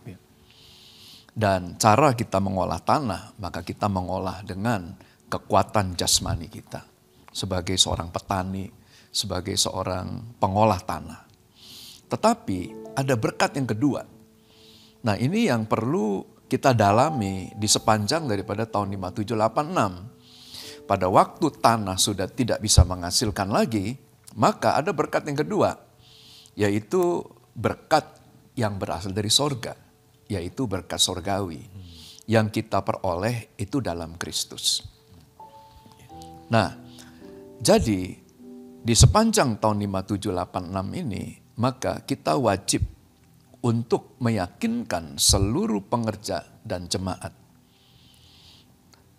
Dan cara kita mengolah tanah, maka kita mengolah dengan kekuatan jasmani kita. Sebagai seorang petani, sebagai seorang pengolah tanah. Tetapi ada berkat yang kedua. Nah ini yang perlu kita dalami di sepanjang daripada tahun 5786. Pada waktu tanah sudah tidak bisa menghasilkan lagi, maka ada berkat yang kedua, yaitu berkat yang berasal dari sorga, yaitu berkat sorgawi, yang kita peroleh itu dalam Kristus. Nah, jadi di sepanjang tahun 5786 ini, maka kita wajib untuk meyakinkan seluruh pengerja dan jemaat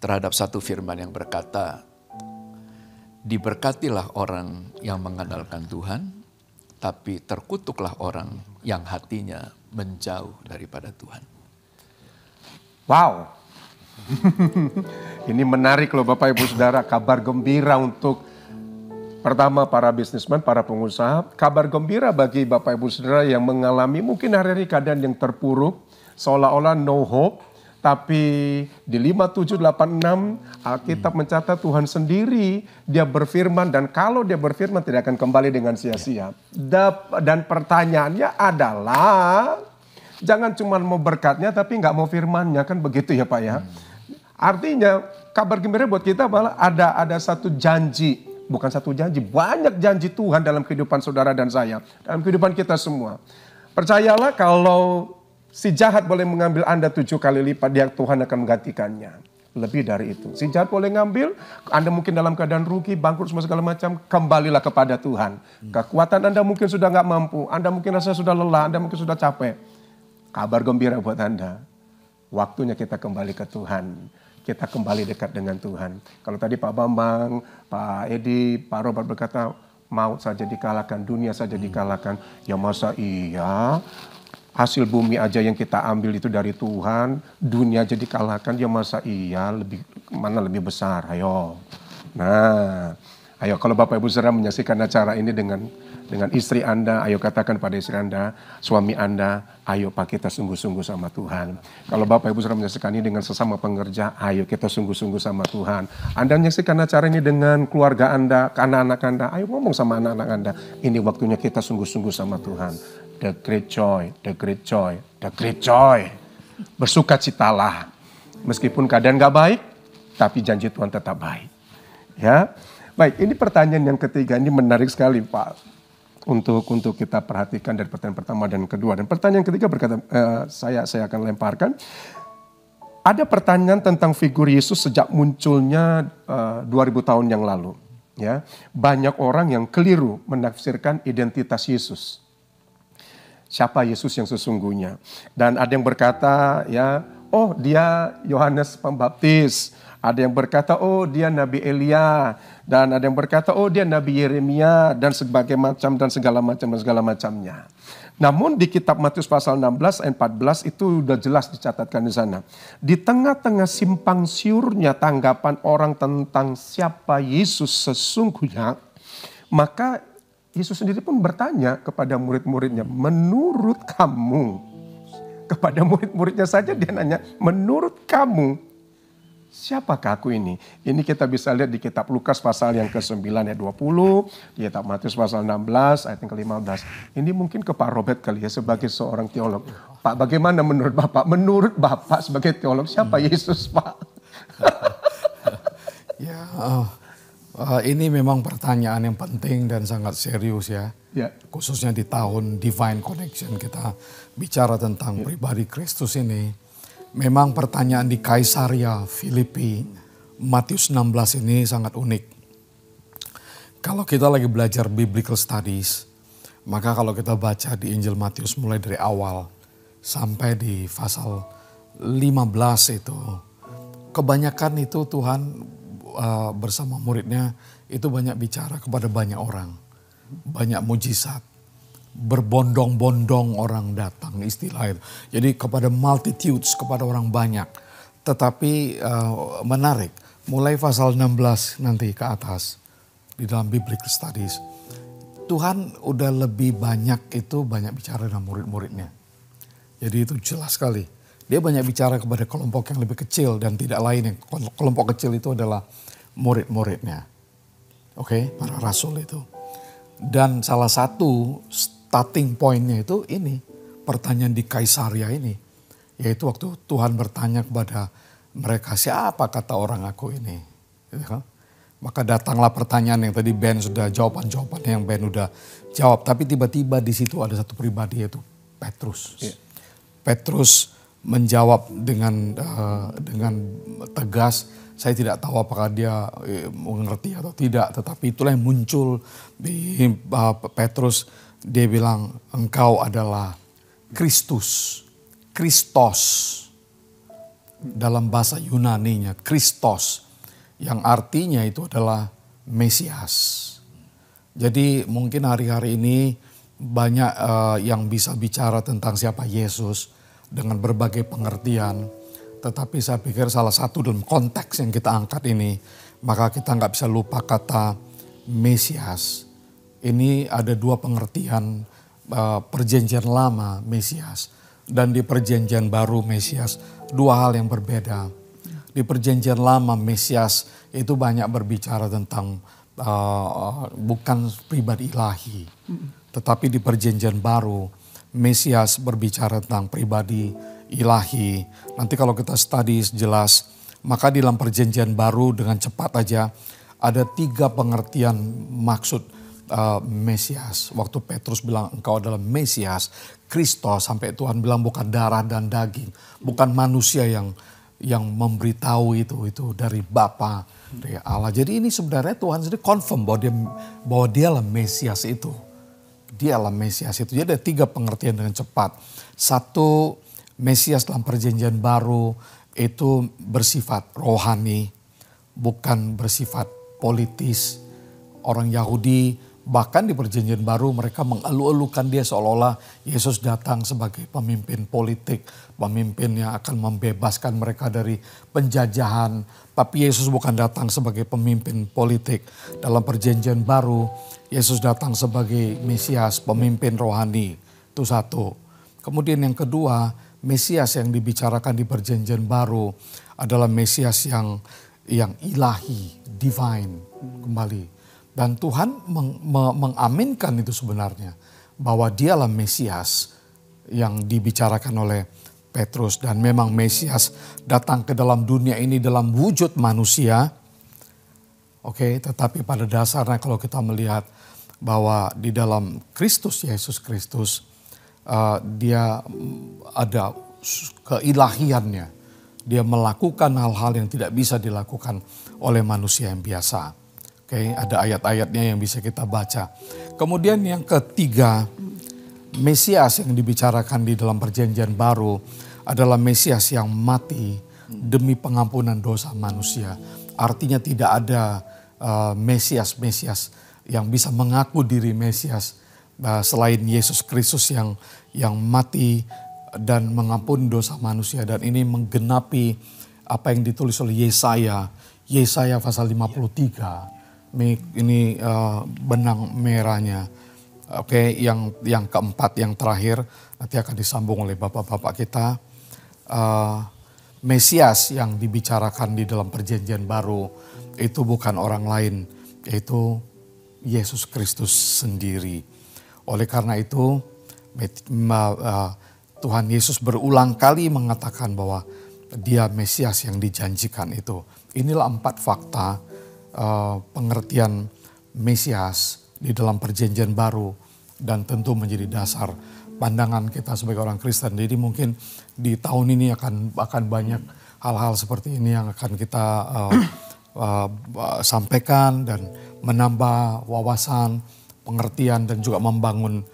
terhadap satu firman yang berkata, diberkatilah orang yang mengandalkan Tuhan, tapi terkutuklah orang yang hatinya menjauh daripada Tuhan. Wow, ini menarik loh Bapak Ibu Saudara, kabar gembira untuk pertama para bisnismen, para pengusaha, kabar gembira bagi Bapak Ibu Saudara yang mengalami mungkin hari-hari keadaan yang terpuruk, seolah-olah no hope. Tapi di 5786 Alkitab mencatat Tuhan sendiri dia berfirman, dan kalau dia berfirman tidak akan kembali dengan sia-sia. Dan pertanyaannya adalah jangan cuma mau berkatnya tapi nggak mau firmannya, kan begitu ya Pak ya. Artinya kabar gembira buat kita malah ada satu janji, bukan satu janji, banyak janji Tuhan dalam kehidupan saudara dan saya, dalam kehidupan kita semua. Percayalah kalau si jahat boleh mengambil Anda 7 kali lipat, dia Tuhan akan menggantikannya. Lebih dari itu. Si jahat boleh ngambil, Anda mungkin dalam keadaan rugi, bangkrut, semua segala macam, kembalilah kepada Tuhan. Kekuatan Anda mungkin sudah nggak mampu, Anda mungkin rasa sudah lelah, Anda mungkin sudah capek. Kabar gembira buat Anda. Waktunya kita kembali ke Tuhan. Kita kembali dekat dengan Tuhan. Kalau tadi Pak Bambang, Pak Edi, Pak Robert berkata, maut saja dikalahkan, dunia saja dikalahkan. Ya masa iya? Hasil bumi aja yang kita ambil itu dari Tuhan, dunia aja dikalahkan, ya masa iya, mana lebih besar, ayo. Nah, Ayo kalau Bapak Ibu Saudara menyaksikan acara ini dengan istri Anda, ayo katakan pada istri Anda, suami Anda, ayo Pak kita sungguh-sungguh sama Tuhan. Kalau Bapak Ibu Saudara menyaksikan ini dengan sesama pengerja, ayo kita sungguh-sungguh sama Tuhan. Anda menyaksikan acara ini dengan keluarga Anda, anak-anak Anda, ayo ngomong sama anak-anak Anda, ini waktunya kita sungguh-sungguh sama Tuhan. The great joy, the great joy, the great joy. Bersukacitalah. Meskipun keadaan gak baik, tapi janji Tuhan tetap baik. Ya. Baik, ini pertanyaan yang ketiga, ini menarik sekali Pak. Untuk kita perhatikan dari pertanyaan pertama dan kedua. Dan pertanyaan ketiga berkata, saya akan lemparkan. Ada pertanyaan tentang figur Yesus sejak munculnya 2000 tahun yang lalu. Ya, banyak orang yang keliru menafsirkan identitas Yesus. Siapa Yesus yang sesungguhnya? Dan ada yang berkata, ya, oh dia Yohanes Pembaptis. Ada yang berkata, oh dia Nabi Elia. Dan ada yang berkata, oh dia Nabi Yeremia. Dan segala macamnya. Namun di kitab Matius pasal 16 ayat 14 itu sudah jelas dicatatkan di sana. Di tengah-tengah simpang siurnya tanggapan orang tentang siapa Yesus sesungguhnya. Maka Yesus sendiri pun bertanya kepada murid-muridnya, menurut kamu. Kepada murid-muridnya saja dia nanya, menurut kamu. Siapakah aku ini? Ini kita bisa lihat di kitab Lukas pasal yang ke-9 ayat 20, di kitab Matius pasal 16 ayat yang ke-15. Ini mungkin ke Pak Robert kali ya sebagai seorang teolog. Pak, bagaimana menurut Bapak? Menurut Bapak sebagai teolog, siapa Yesus, Pak? Ya, ini memang pertanyaan yang penting dan sangat serius ya. Khususnya di tahun Divine Connection kita bicara tentang pribadi Kristus ini. Memang pertanyaan di Kaisaria Filipi, Matius 16 ini sangat unik. Kalau kita lagi belajar biblical studies, maka kalau kita baca di Injil Matius mulai dari awal sampai di pasal 15 itu, kebanyakan itu Tuhan bersama muridnya itu banyak bicara kepada banyak orang, banyak mujizat. Berbondong-bondong orang datang, istilah itu. Jadi kepada multitudes, kepada orang banyak. Tetapi menarik, mulai pasal 16 nanti ke atas di dalam biblical studies, Tuhan udah lebih banyak bicara dengan murid-muridnya. Jadi itu jelas sekali. Dia banyak bicara kepada kelompok yang lebih kecil dan tidak lain. Kelompok kecil itu adalah murid-muridnya. Oke, para rasul itu. Dan salah satu starting point-nya itu ini, pertanyaan di Kaisaria ini. Yaitu waktu Tuhan bertanya kepada mereka, siapa kata orang aku ini? Maka datanglah pertanyaan yang tadi Ben sudah jawaban-jawabannya yang Ben udah jawab. Tapi tiba-tiba di situ ada satu pribadi yaitu Petrus. Petrus menjawab dengan tegas. Saya tidak tahu apakah dia mengerti atau tidak. Tetapi itulah yang muncul di Petrus. Dia bilang, engkau adalah Kristus. Dalam bahasa Yunaninya, Kristos. Yang artinya itu adalah Mesias. Jadi mungkin hari-hari ini banyak yang bisa bicara tentang siapa Yesus dengan berbagai pengertian. Tetapi saya pikir salah satu dalam konteks yang kita angkat ini, maka kita nggak bisa lupa kata Mesias. Ini ada dua pengertian perjanjian lama Mesias dan di perjanjian baru Mesias. Dua hal yang berbeda. Di perjanjian lama Mesias itu banyak berbicara tentang bukan pribadi ilahi. Tetapi di perjanjian baru Mesias berbicara tentang pribadi ilahi. Nanti kalau kita study jelas, maka di dalam perjanjian baru dengan cepat aja ada 3 pengertian maksud Mesias. Waktu Petrus bilang engkau adalah Mesias, Kristos, sampai Tuhan bilang bukan darah dan daging, bukan manusia yang memberitahu itu dari Bapa, dari Allah. Jadi ini sebenarnya Tuhan sendiri confirm bahwa dia adalah Mesias itu. Dia adalah Mesias itu. Jadi ada 3 pengertian dengan cepat. Satu, Mesias dalam perjanjian baru itu bersifat rohani, bukan bersifat politis. Orang Yahudi Bahkan di perjanjian baru mereka mengeluh-elukan dia seolah-olah Yesus datang sebagai pemimpin politik. Pemimpin yang akan membebaskan mereka dari penjajahan. Tapi Yesus bukan datang sebagai pemimpin politik. Dalam perjanjian baru Yesus datang sebagai Mesias, pemimpin rohani. Itu satu. Kemudian yang kedua, Mesias yang dibicarakan di perjanjian baru adalah Mesias yang ilahi, divine kembali. Dan Tuhan mengaminkan itu sebenarnya. Bahwa dialah Mesias yang dibicarakan oleh Petrus. Dan memang Mesias datang ke dalam dunia ini dalam wujud manusia. Oke, tetapi pada dasarnya kalau kita melihat bahwa di dalam Kristus, Yesus Kristus, dia ada keilahiannya. Dia melakukan hal-hal yang tidak bisa dilakukan oleh manusia yang biasa. Oke, ada ayat-ayatnya yang bisa kita baca. Kemudian yang ketiga, Mesias yang dibicarakan di dalam perjanjian baru adalah Mesias yang mati demi pengampunan dosa manusia. Artinya tidak ada Mesias yang bisa mengaku diri Mesias selain Yesus Kristus yang mati dan mengampuni dosa manusia. Dan ini menggenapi apa yang ditulis oleh Yesaya pasal 53. Ini benang merahnya. Oke, yang keempat, yang terakhir nanti akan disambung oleh bapak-bapak kita. Mesias yang dibicarakan di dalam perjanjian baru itu bukan orang lain, yaitu Yesus Kristus sendiri. Oleh karena itu Tuhan Yesus berulang kali mengatakan bahwa dia Mesias yang dijanjikan itu. Inilah 4 fakta pengertian Mesias di dalam perjanjian baru dan tentu menjadi dasar pandangan kita sebagai orang Kristen. Jadi mungkin di tahun ini akan banyak hal-hal seperti ini yang akan kita sampaikan dan menambah wawasan, pengertian dan juga membangun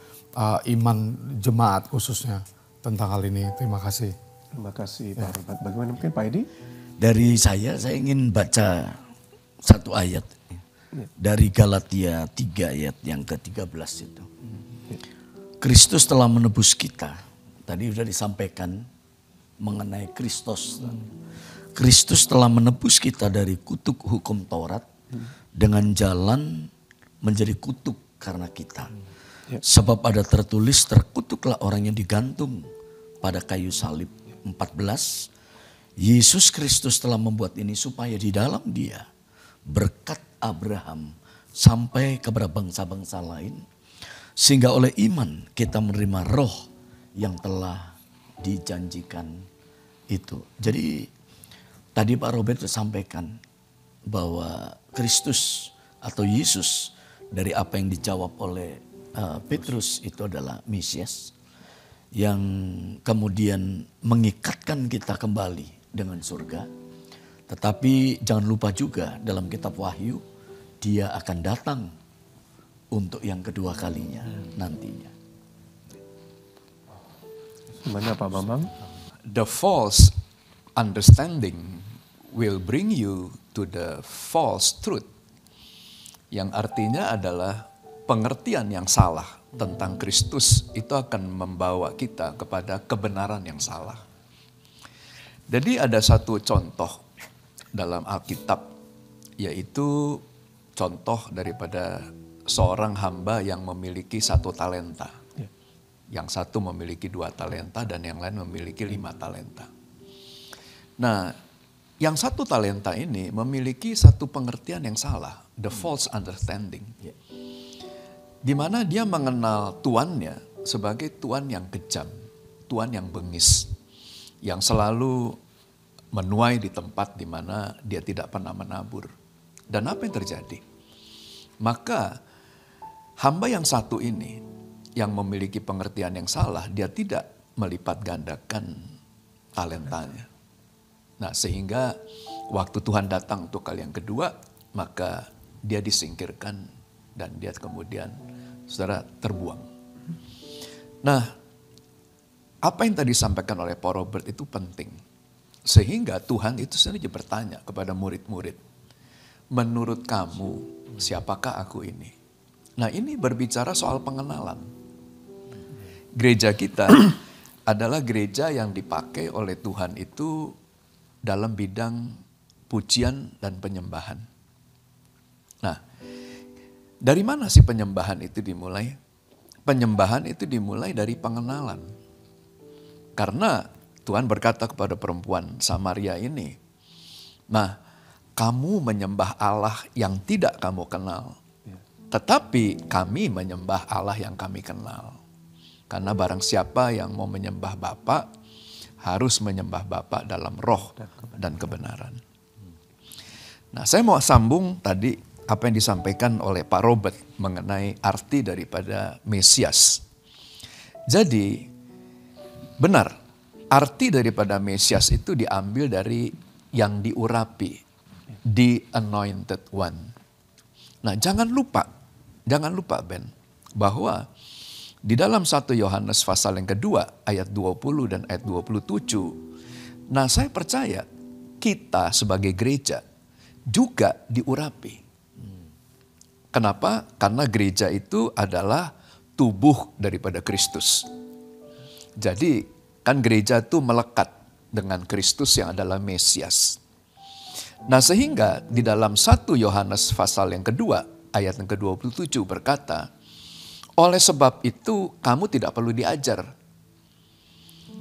iman jemaat khususnya tentang hal ini. Terima kasih. Terima kasih Pak Robert. Bagaimana mungkin Pak Edi? Dari saya ingin baca satu ayat dari Galatia 3 ayat yang ke-13 itu. Kristus telah menebus kita. Tadi sudah disampaikan mengenai Kristus. Kristus telah menebus kita dari kutuk hukum Taurat dengan jalan menjadi kutuk karena kita. Sebab ada tertulis, terkutuklah orang yang digantung pada kayu salib. 14, Yesus Kristus telah membuat ini supaya di dalam Dia berkat Abraham sampai kepada bangsa-bangsa lain, sehingga oleh iman kita menerima roh yang telah dijanjikan itu. Jadi tadi Pak Robert sampaikan bahwa Kristus atau Yesus dari apa yang dijawab oleh Petrus itu adalah Mesias yang kemudian mengikatkan kita kembali dengan surga. Tetapi jangan lupa juga dalam kitab Wahyu, dia akan datang untuk yang kedua kalinya nantinya. Gimana Pak Bambang? The false understanding will bring you to the false truth. Yang artinya adalah pengertian yang salah tentang Kristus itu akan membawa kita kepada kebenaran yang salah. Jadi ada satu contoh dalam Alkitab, yaitu contoh daripada seorang hamba yang memiliki 1 talenta. Yang satu memiliki 2 talenta dan yang lain memiliki 5 talenta. Nah, yang 1 talenta ini memiliki satu pengertian yang salah, the false understanding. Di mana dia mengenal tuannya sebagai tuan yang kejam, tuan yang bengis, yang selalu menuai di tempat di mana dia tidak pernah menabur. Dan apa yang terjadi? Maka hamba yang satu ini yang memiliki pengertian yang salah, dia tidak melipat gandakan talentanya. Nah, sehingga waktu Tuhan datang untuk kali yang kedua, maka dia disingkirkan dan dia kemudian saudara terbuang. Nah, apa yang tadi disampaikan oleh Pak Robert itu penting. Sehingga Tuhan itu sendiri bertanya kepada murid-murid, menurut kamu siapakah aku ini? Nah, ini berbicara soal pengenalan. Gereja kita adalah gereja yang dipakai oleh Tuhan itu dalam bidang pujian dan penyembahan. Nah, dari mana sih penyembahan itu dimulai? Penyembahan itu dimulai dari pengenalan. Karena Tuhan berkata kepada perempuan Samaria ini, nah, kamu menyembah Allah yang tidak kamu kenal, tetapi kami menyembah Allah yang kami kenal. Karena barang siapa yang mau menyembah Bapa, harus menyembah Bapa dalam roh dan kebenaran. Nah, saya mau sambung tadi apa yang disampaikan oleh Pak Robert mengenai arti daripada Mesias. Jadi, benar, arti daripada Mesias itu diambil dari yang diurapi, the anointed one. Nah, jangan lupa Ben, bahwa di dalam 1 Yohanes pasal yang kedua ayat 20 dan ayat 27, nah saya percaya kita sebagai gereja juga diurapi. Kenapa? Karena gereja itu adalah tubuh daripada Kristus. Jadi kan gereja itu melekat dengan Kristus yang adalah Mesias. Nah, sehingga di dalam 1 Yohanes pasal yang kedua ayat yang ke-27 berkata, oleh sebab itu kamu tidak perlu diajar.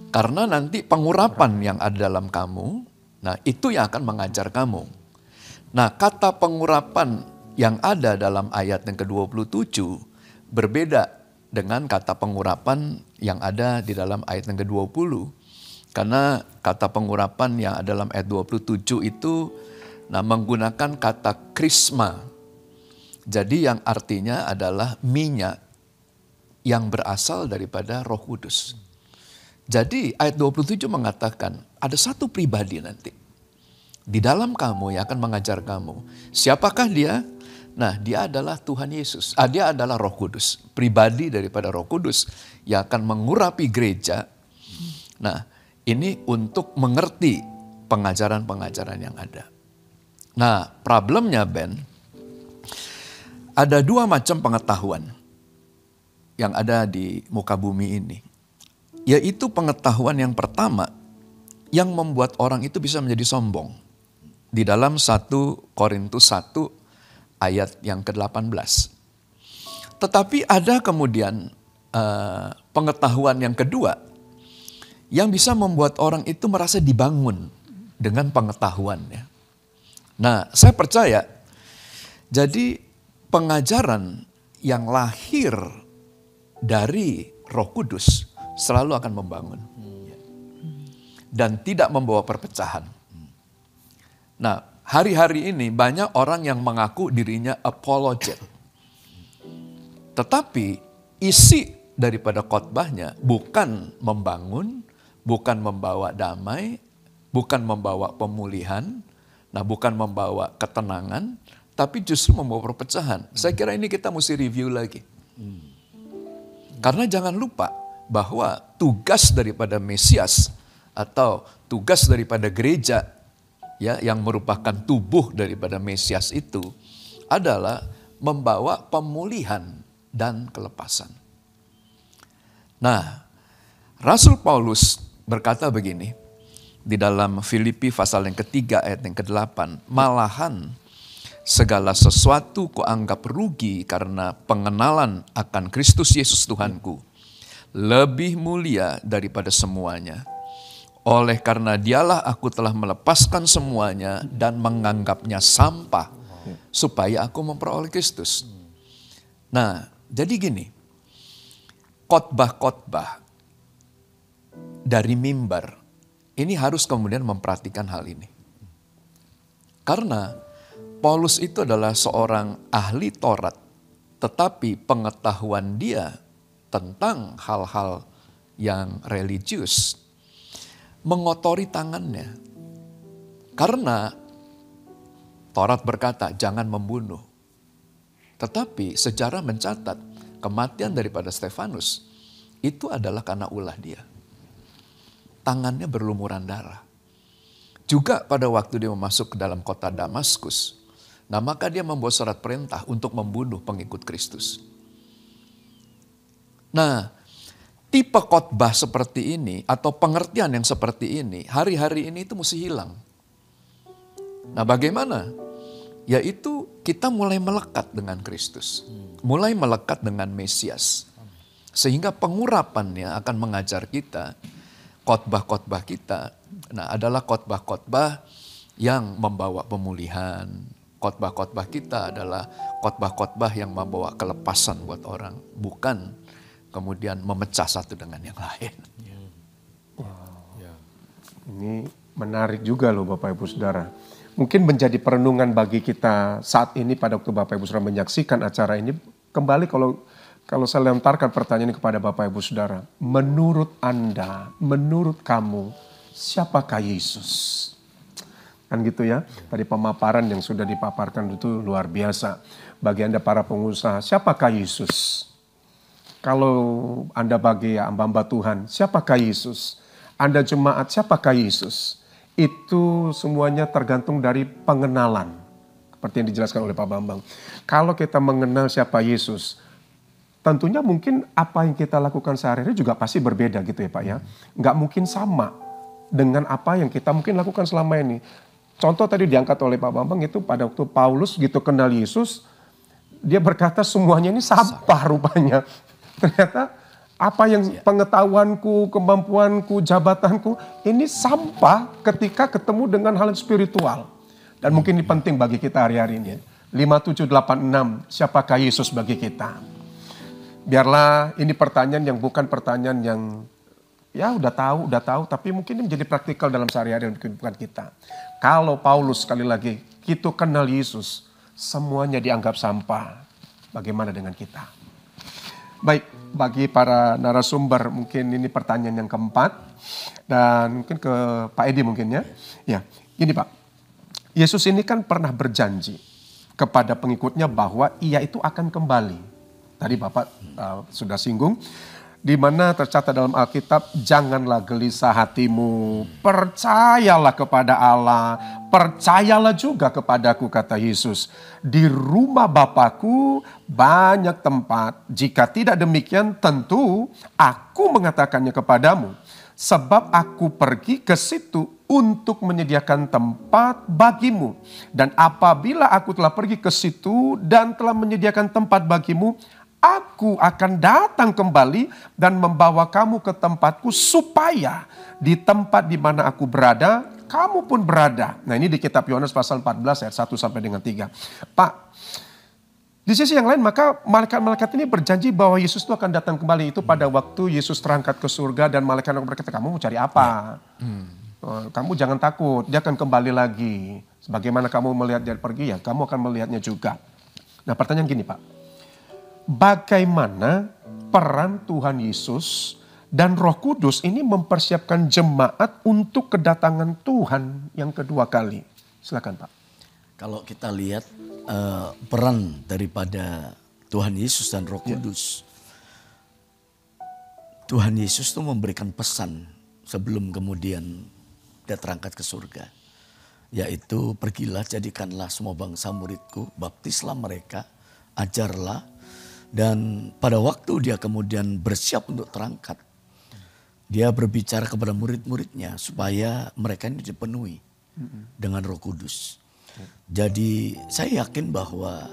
Karena nanti pengurapan yang ada dalam kamu, nah itu yang akan mengajar kamu. Nah, kata pengurapan yang ada dalam ayat yang ke-27 berbeda dengan kata pengurapan yang ada di dalam ayat yang ke-20. Karena kata pengurapan yang ada dalam ayat 27 itu menggunakan kata krisma. Jadi yang artinya adalah minyak yang berasal daripada Roh Kudus. Jadi ayat 27 mengatakan ada satu pribadi nanti di dalam kamu yang akan mengajar kamu. Siapakah dia? Nah, dia adalah Tuhan Yesus. Dia adalah Roh Kudus, pribadi daripada Roh Kudus yang akan mengurapi gereja. Nah, ini untuk mengerti pengajaran-pengajaran yang ada. Nah, problemnya Ben, ada dua macam pengetahuan yang ada di muka bumi ini. Yaitu pengetahuan yang pertama yang membuat orang itu bisa menjadi sombong. Di dalam 1 Korintus 1 ayat yang ke-18. Tetapi ada kemudian pengetahuan yang kedua yang bisa membuat orang itu merasa dibangun dengan pengetahuannya. Nah, saya percaya jadi pengajaran yang lahir dari Roh Kudus selalu akan membangun dan tidak membawa perpecahan. Nah, hari-hari ini banyak orang yang mengaku dirinya apologet. Tetapi isi daripada khotbahnya bukan membangun, bukan membawa damai, bukan membawa pemulihan, bukan membawa ketenangan, tapi justru membawa perpecahan. Saya kira ini kita mesti review lagi. Karena jangan lupa bahwa tugas daripada Mesias atau tugas daripada gereja yang merupakan tubuh daripada Mesias itu adalah membawa pemulihan dan kelepasan. Nah, Rasul Paulus berkata begini di dalam Filipi pasal yang ketiga ayat yang ke-8, malahan segala sesuatu kuanggap rugi karena pengenalan akan Kristus Yesus Tuhanku lebih mulia daripada semuanya. Oleh karena dialah aku telah melepaskan semuanya dan menganggapnya sampah supaya aku memperoleh Kristus. Nah, jadi gini, khotbah-khotbah dari mimbar ini harus kemudian memperhatikan hal ini. Karena Paulus itu adalah seorang ahli Taurat, tetapi pengetahuan dia tentang hal-hal yang religius mengotori tangannya. Karena Taurat berkata jangan membunuh. Tetapi sejarah mencatat kematian daripada Stefanus itu adalah karena ulah dia. Tangannya berlumuran darah. Juga pada waktu dia masuk ke dalam kota Damaskus, Nah, maka dia membawa surat perintah untuk membunuh pengikut Kristus. Nah, tipe khotbah seperti ini atau pengertian yang seperti ini hari-hari ini itu mesti hilang. Nah, bagaimana? Yaitu kita mulai melekat dengan Kristus. Mulai melekat dengan Mesias. Sehingga pengurapannya akan mengajar kita, khotbah-khotbah kita, nah adalah khotbah-khotbah yang membawa pemulihan. Khotbah-khotbah kita adalah khotbah-khotbah yang membawa kelepasan buat orang. Bukan kemudian memecah satu dengan yang lain. Ini menarik juga loh Bapak Ibu Saudara. Mungkin menjadi perenungan bagi kita saat ini pada waktu Bapak Ibu Saudara menyaksikan acara ini. Kembali kalau saya lontarkan pertanyaan ini kepada Bapak Ibu Saudara. Menurut Anda, menurut kamu, siapakah Yesus? Kan gitu ya. Tadi pemaparan yang sudah dipaparkan itu luar biasa. Bagi Anda para pengusaha, siapakah Yesus? Kalau Anda bagi hamba-hamba Tuhan, siapakah Yesus? Anda jemaat, siapakah Yesus? Itu semuanya tergantung dari pengenalan. Seperti yang dijelaskan oleh Pak Bambang. Kalau kita mengenal siapa Yesus, tentunya mungkin apa yang kita lakukan sehari-hari juga pasti berbeda gitu ya Pak ya. Nggak mungkin sama dengan apa yang kita mungkin lakukan selama ini. Contoh tadi diangkat oleh Pak Bambang itu pada waktu Paulus gitu kenal Yesus, dia berkata semuanya ini sampah rupanya. Ternyata apa yang pengetahuanku, kemampuanku, jabatanku ini sampah ketika ketemu dengan hal yang spiritual. Dan mungkin ini penting bagi kita hari-hari ini. 5786, siapakah Yesus bagi kita? Biarlah ini pertanyaan yang bukan pertanyaan yang ya udah tahu, tapi mungkin ini menjadi praktikal dalam sehari-hari dalam kehidupan kita. Kalau Paulus sekali lagi, kita kenal Yesus, semuanya dianggap sampah. Bagaimana dengan kita? Baik, bagi para narasumber mungkin ini pertanyaan yang keempat. Dan mungkin ke Pak Edi mungkin ya. Ya, gini Pak. Yesus ini kan pernah berjanji kepada pengikutnya bahwa ia itu akan kembali. Tadi Bapak sudah singgung. Di mana tercatat dalam Alkitab, janganlah gelisah hatimu, percayalah kepada Allah, percayalah juga kepadaku, kata Yesus. Di rumah Bapakku banyak tempat, jika tidak demikian tentu aku mengatakannya kepadamu. Sebab aku pergi ke situ untuk menyediakan tempat bagimu. Dan apabila aku telah pergi ke situ dan telah menyediakan tempat bagimu, aku akan datang kembali dan membawa kamu ke tempatku supaya di tempat di mana aku berada, kamu pun berada. Nah ini di kitab Yohanes pasal 14 ayat 1 sampai dengan 3. Pak, di sisi yang lain maka malaikat-malaikat ini berjanji bahwa Yesus itu akan datang kembali. Itu pada waktu Yesus terangkat ke surga dan malaikat berkata, kamu mau cari apa? Kamu jangan takut, dia akan kembali lagi. Sebagaimana kamu melihat dia pergi, ya kamu akan melihatnya juga. Nah pertanyaan gini Pak. Bagaimana peran Tuhan Yesus dan Roh Kudus ini mempersiapkan jemaat untuk kedatangan Tuhan yang kedua kali? Silakan Pak. Kalau kita lihat peran daripada Tuhan Yesus dan Roh Kudus. Tuhan Yesus itu memberikan pesan sebelum kemudian dia terangkat ke surga. Yaitu pergilah jadikanlah semua bangsa muridku, baptislah mereka, ajarlah. Dan pada waktu dia kemudian bersiap untuk terangkat, dia berbicara kepada murid-muridnya supaya mereka ini dipenuhi dengan Roh Kudus. Jadi saya yakin bahwa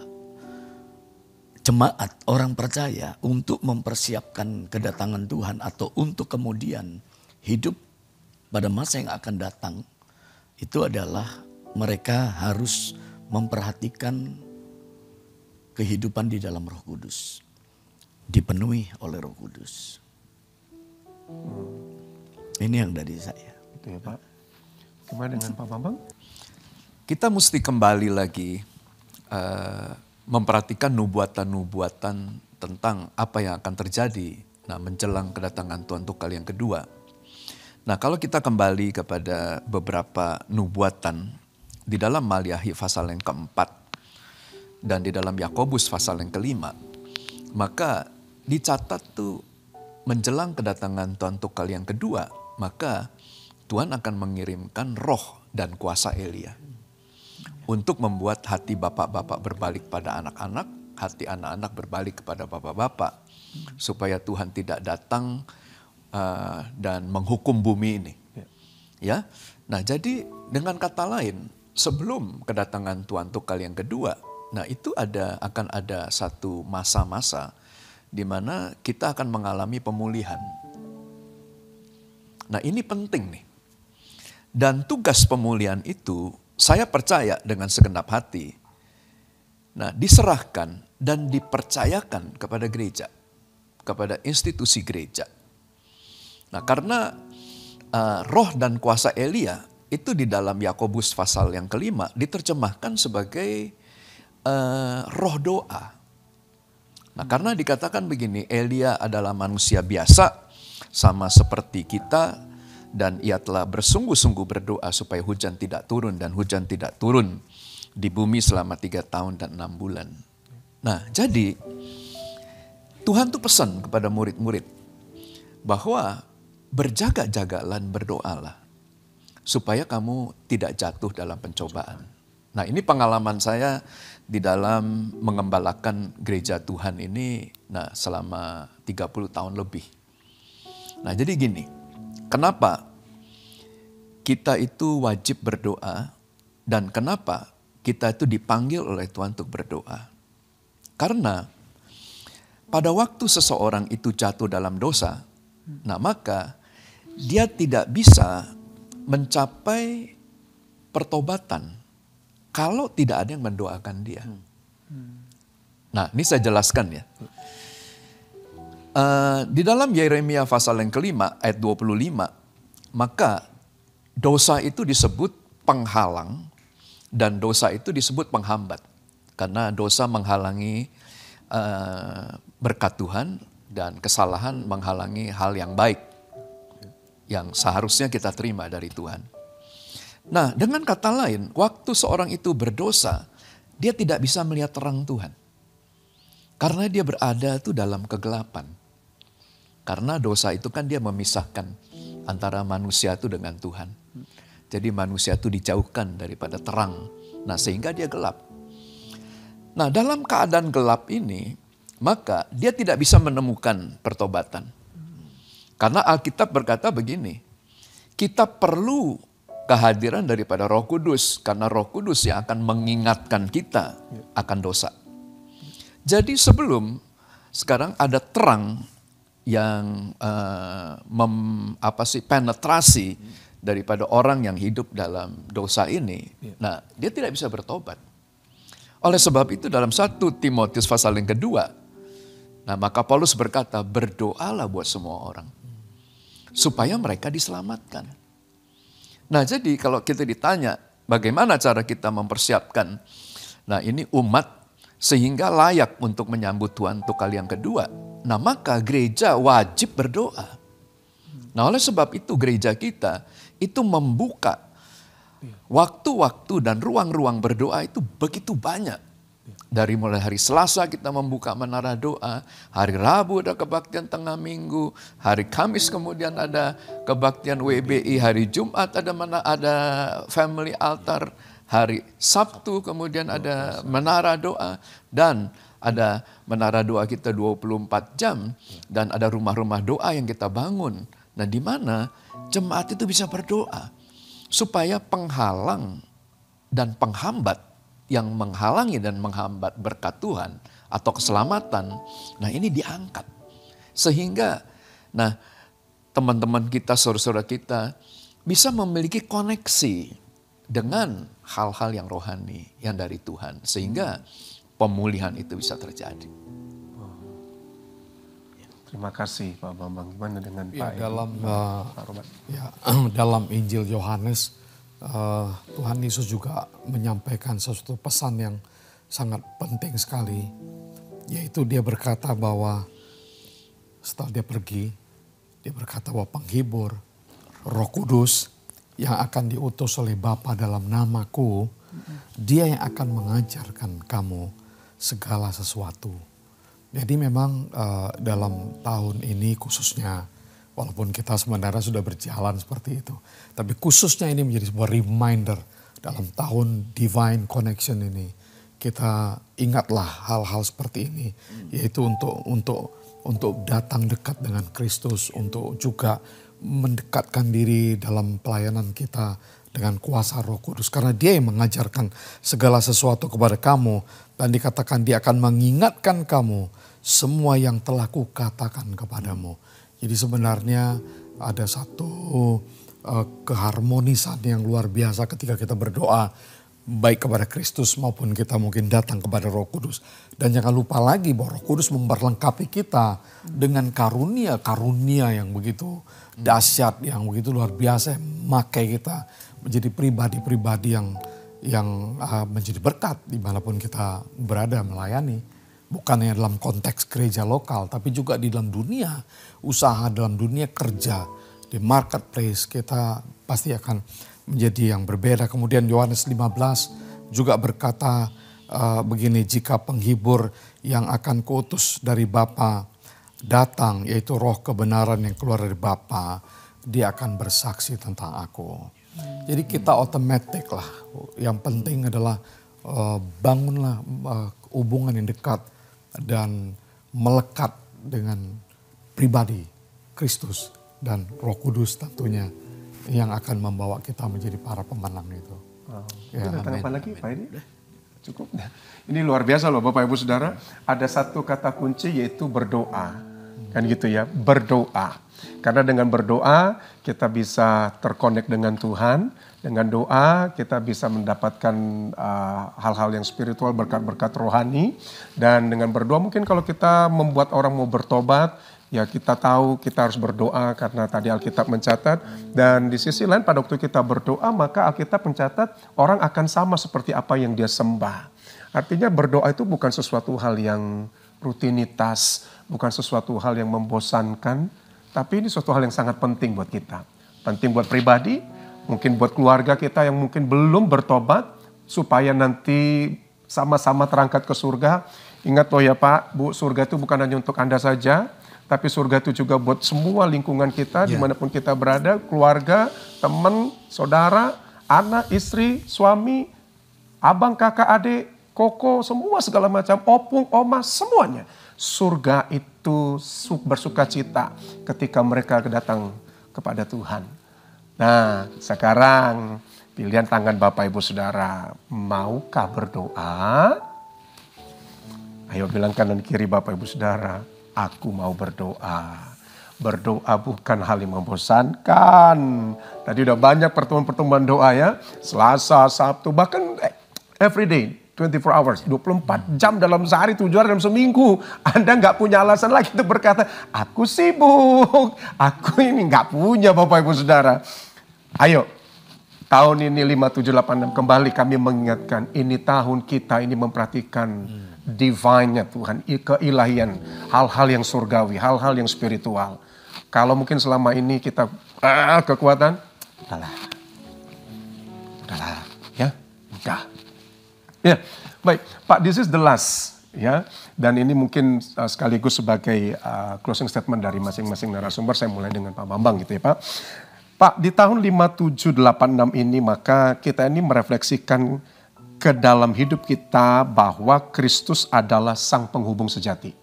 jemaat orang percaya untuk mempersiapkan kedatangan Tuhan atau untuk kemudian hidup pada masa yang akan datang, itu adalah mereka harus memperhatikan kehidupan di dalam Roh Kudus. Dipenuhi oleh Roh Kudus. Ini yang dari saya. Itu ya Pak. Gimana dengan Pak Bambang? Kita mesti kembali lagi memperhatikan nubuatan-nubuatan tentang apa yang akan terjadi. Nah menjelang kedatangan Tuhan untuk kali yang kedua. Nah kalau kita kembali kepada beberapa nubuatan di dalam Maliahi pasal yang keempat. Dan di dalam Yakobus pasal yang kelima, maka dicatat tuh menjelang kedatangan Tuhan untuk kali yang kedua, maka Tuhan akan mengirimkan roh dan kuasa Elia. untuk membuat hati bapak-bapak berbalik pada anak-anak, hati anak-anak berbalik kepada bapak-bapak, supaya Tuhan tidak datang dan menghukum bumi ini. Ya, nah jadi dengan kata lain, sebelum kedatangan Tuhan untuk kali yang kedua, nah itu akan ada satu masa-masa di mana kita akan mengalami pemulihan. Nah ini penting nih. Dan tugas pemulihan itu saya percaya dengan segenap hati. Nah diserahkan dan dipercayakan kepada gereja, kepada institusi gereja. Nah karena roh dan kuasa Elia itu di dalam Yakobus pasal yang kelima diterjemahkan sebagai roh doa. Nah karena dikatakan begini, Elia adalah manusia biasa sama seperti kita, dan ia telah bersungguh-sungguh berdoa supaya hujan tidak turun, dan hujan tidak turun di bumi selama 3 tahun dan 6 bulan. Nah jadi Tuhan tuh pesan kepada murid-murid bahwa berjaga-jagalah dan berdoalah supaya kamu tidak jatuh dalam pencobaan. Nah ini pengalaman saya di dalam mengembalakan gereja Tuhan ini selama 30 tahun lebih. Nah jadi gini, kenapa kita itu wajib berdoa dan kenapa kita itu dipanggil oleh Tuhan untuk berdoa? Karena pada waktu seseorang itu jatuh dalam dosa, nah maka dia tidak bisa mencapai pertobatan kalau tidak ada yang mendoakan dia. Nah ini saya jelaskan ya. Di dalam Yeremia pasal yang kelima ayat 25, maka dosa itu disebut penghalang dan dosa itu disebut penghambat. Karena dosa menghalangi berkat Tuhan dan kesalahan menghalangi hal yang baik yang seharusnya kita terima dari Tuhan. Nah dengan kata lain, waktu seorang itu berdosa, dia tidak bisa melihat terang Tuhan. Karena dia berada tuh dalam kegelapan. Karena dosa itu kan dia memisahkan antara manusia itu dengan Tuhan. Jadi manusia itu dijauhkan daripada terang. Nah sehingga dia gelap. Nah dalam keadaan gelap ini, maka dia tidak bisa menemukan pertobatan. Karena Alkitab berkata begini, kita perlu kehadiran daripada Roh Kudus. Karena Roh Kudus yang akan mengingatkan kita akan dosa. Jadi sebelum sekarang ada terang yang penetrasi daripada orang yang hidup dalam dosa ini. Nah, dia tidak bisa bertobat. Oleh sebab itu dalam 1 Timotius pasal yang kedua, nah maka Paulus berkata, berdoalah buat semua orang supaya mereka diselamatkan. Nah, jadi kalau kita ditanya bagaimana cara kita mempersiapkan ini umat sehingga layak untuk menyambut Tuhan untuk kali yang kedua. Nah maka gereja wajib berdoa. Nah oleh sebab itu gereja kita itu membuka waktu-waktu dan ruang-ruang berdoa itu begitu banyak. Dari mulai hari Selasa kita membuka menara doa, hari Rabu ada kebaktian tengah minggu, hari Kamis kemudian ada kebaktian WBI, hari Jumat ada family altar, hari Sabtu kemudian ada menara doa, dan ada menara doa kita 24 jam dan ada rumah-rumah doa yang kita bangun. Nah di mana jemaat itu bisa berdoa supaya penghalang dan penghambat yang menghalangi dan menghambat berkat Tuhan atau keselamatan, nah ini diangkat. Sehingga teman-teman kita, saudara-saudara kita bisa memiliki koneksi dengan hal-hal yang rohani yang dari Tuhan. Sehingga pemulihan itu bisa terjadi. Terima kasih Pak Bambang. Gimana dengan Pak Robert? Dalam Injil Yohanes, Tuhan Yesus juga menyampaikan sesuatu pesan yang sangat penting sekali. Yaitu dia berkata bahwa setelah dia pergi, dia berkata bahwa penghibur, Roh Kudus yang akan diutus oleh Bapa dalam namaku, dia yang akan mengajarkan kamu segala sesuatu. Jadi memang dalam tahun ini khususnya, walaupun kita sebenarnya sudah berjalan seperti itu, tapi khususnya ini menjadi sebuah reminder dalam tahun divine connection ini kita ingatlah hal-hal seperti ini, yaitu untuk datang dekat dengan Kristus, untuk juga mendekatkan diri dalam pelayanan kita dengan kuasa Roh Kudus, karena Dia yang mengajarkan segala sesuatu kepada kamu, dan dikatakan Dia akan mengingatkan kamu semua yang telah kukatakan kepadamu. Jadi sebenarnya ada satu keharmonisan yang luar biasa ketika kita berdoa baik kepada Kristus maupun kita mungkin datang kepada Roh Kudus. Dan jangan lupa lagi bahwa Roh Kudus memperlengkapi kita dengan karunia-karunia yang begitu dahsyat, yang begitu luar biasa, memakai kita menjadi pribadi-pribadi yang menjadi berkat dimanapun kita berada melayani. Bukan hanya dalam konteks gereja lokal, tapi juga di dalam dunia usaha, dalam dunia kerja, di marketplace kita pasti akan menjadi yang berbeda. Kemudian Yohanes 15 juga berkata begini, jika penghibur yang akan kuutus dari Bapa datang, yaitu roh kebenaran yang keluar dari Bapa, dia akan bersaksi tentang aku. Jadi kita otomatis lah, yang penting adalah bangunlah hubungan yang dekat dan melekat dengan pribadi Kristus dan Roh Kudus tentunya, yang akan membawa kita menjadi para pemenang itu. Ya, ada tanggapan lagi Pak ini? Cukup. Ini luar biasa loh Bapak Ibu Saudara. Ada satu kata kunci yaitu berdoa. Kan gitu ya, berdoa. Karena dengan berdoa kita bisa terkonek dengan Tuhan. Dengan doa kita bisa mendapatkan hal-hal yang spiritual, berkat-berkat rohani. Dan dengan berdoa mungkin kalau kita membuat orang mau bertobat, ya kita tahu kita harus berdoa karena tadi Alkitab mencatat. Dan di sisi lain pada waktu kita berdoa maka Alkitab mencatat orang akan sama seperti apa yang dia sembah. Artinya berdoa itu bukan sesuatu hal yang rutinitas, bukan sesuatu hal yang membosankan. Tapi ini suatu hal yang sangat penting buat kita. Penting buat pribadi, mungkin buat keluarga kita yang mungkin belum bertobat. Supaya nanti sama-sama terangkat ke surga. Ingat loh ya Pak, Bu, surga itu bukan hanya untuk Anda saja. Tapi surga itu juga buat semua lingkungan kita, dimanapun kita berada, keluarga, teman, saudara, anak, istri, suami, abang, kakak, adik, koko, semua segala macam, opung, oma, semuanya. Surga itu bersuka cita ketika mereka datang kepada Tuhan. Nah, sekarang pilihan tangan Bapak Ibu Saudara, maukah berdoa? Ayo bilang kanan kiri Bapak Ibu Saudara, aku mau berdoa. Berdoa bukan hal yang membosankan. Tadi udah banyak pertemuan-pertemuan doa ya. Selasa, Sabtu, bahkan every day, 24 hours, 24 jam dalam sehari, 7 hari dalam seminggu. Anda nggak punya alasan lagi untuk berkata, aku sibuk, aku ini nggak punya Bapak Ibu Saudara. Ayo, tahun ini 5786 kembali kami mengingatkan, ini tahun kita ini memperhatikan divine-nya Tuhan, keilahian, hal-hal yang surgawi, hal-hal yang spiritual. Kalau mungkin selama ini kita kekuatan, udahlah, ya, udah. Ya, baik, Pak, this is the last, ya. Dan ini mungkin sekaligus sebagai closing statement dari masing-masing narasumber. Saya mulai dengan Pak Bambang gitu ya, Pak. Pak, di tahun 5786 ini maka kita ini merefleksikan ke dalam hidup kita bahwa Kristus adalah sang penghubung sejati.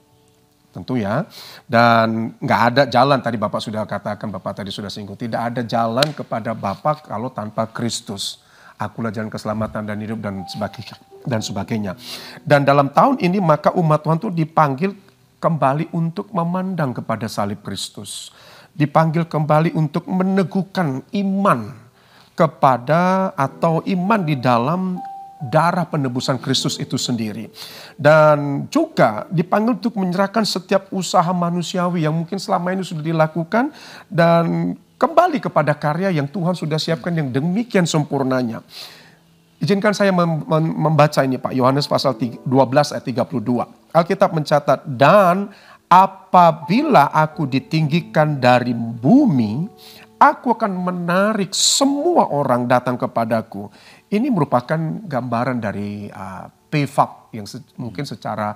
Tentu ya. Dan nggak ada jalan, tadi Bapak sudah katakan, Bapak tadi sudah singgung, tidak ada jalan kepada Bapa kalau tanpa Kristus. Akulah jalan keselamatan dan hidup dan sebagainya. Dan dalam tahun ini maka umat Tuhan itu dipanggil kembali untuk memandang kepada salib Kristus. Dipanggil kembali untuk meneguhkan iman kepada atau iman di dalam darah penebusan Kristus itu sendiri. Dan juga dipanggil untuk menyerahkan setiap usaha manusiawi yang mungkin selama ini sudah dilakukan dan kembali kepada karya yang Tuhan sudah siapkan yang demikian sempurnanya. Izinkan saya membaca ini Pak, Yohanes pasal 12 ayat 32. Alkitab mencatat, dan apabila aku ditinggikan dari bumi, aku akan menarik semua orang datang kepadaku. Ini merupakan gambaran dari PFAP yang mungkin secara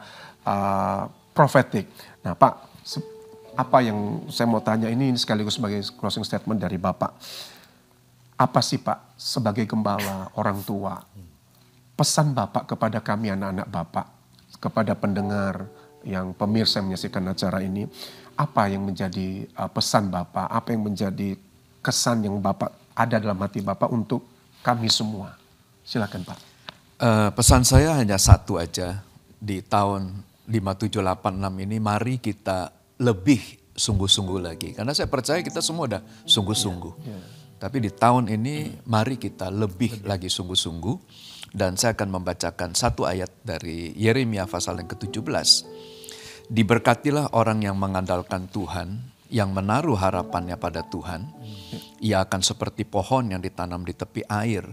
profetik. Nah Pak, apa yang saya mau tanya ini sekaligus sebagai closing statement dari Bapak. Apa sih Pak sebagai gembala, orang tua, pesan Bapak kepada kami anak-anak Bapak, kepada pendengar yang pemirsa yang menyaksikan acara ini, apa yang menjadi pesan Bapak, apa yang menjadi kesan yang Bapak ada dalam hati Bapak untuk kami semua? Silakan Pak. Pesan saya hanya satu aja di tahun 5786 ini, mari kita lebih sungguh-sungguh lagi. Karena saya percaya kita semua udah sungguh-sungguh. Tapi di tahun ini mari kita lebih lagi sungguh-sungguh. Dan saya akan membacakan satu ayat dari Yeremia pasal yang ke-17. Diberkatilah orang yang mengandalkan Tuhan, yang menaruh harapannya pada Tuhan. Ia akan seperti pohon yang ditanam di tepi air,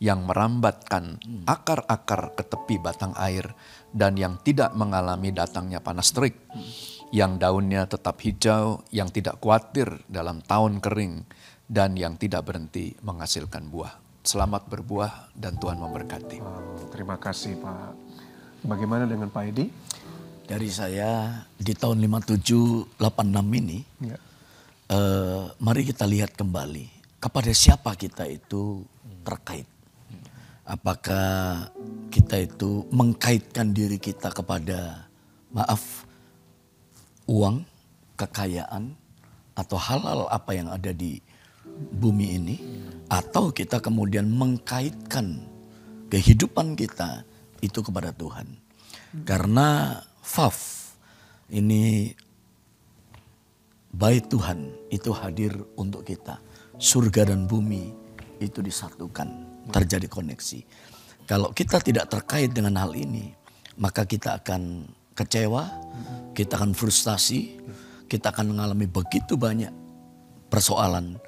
yang merambatkan akar-akar ke tepi batang air, dan yang tidak mengalami datangnya panas terik, yang daunnya tetap hijau, yang tidak khawatir dalam tahun kering, dan yang tidak berhenti menghasilkan buah. Selamat berbuah dan Tuhan memberkati. Terima kasih Pak. Bagaimana dengan Pak Edi? Dari saya di tahun 5786 ini, mari kita lihat kembali kepada siapa kita itu terkait. Apakah kita itu mengkaitkan diri kita kepada uang, kekayaan, atau hal-hal apa yang ada di bumi ini, atau kita kemudian mengkaitkan kehidupan kita itu kepada Tuhan. Karena ini bait Tuhan itu hadir untuk kita. Surga dan bumi itu disatukan, terjadi koneksi. Kalau kita tidak terkait dengan hal ini, maka kita akan kecewa, kita akan frustasi, kita akan mengalami begitu banyak persoalan.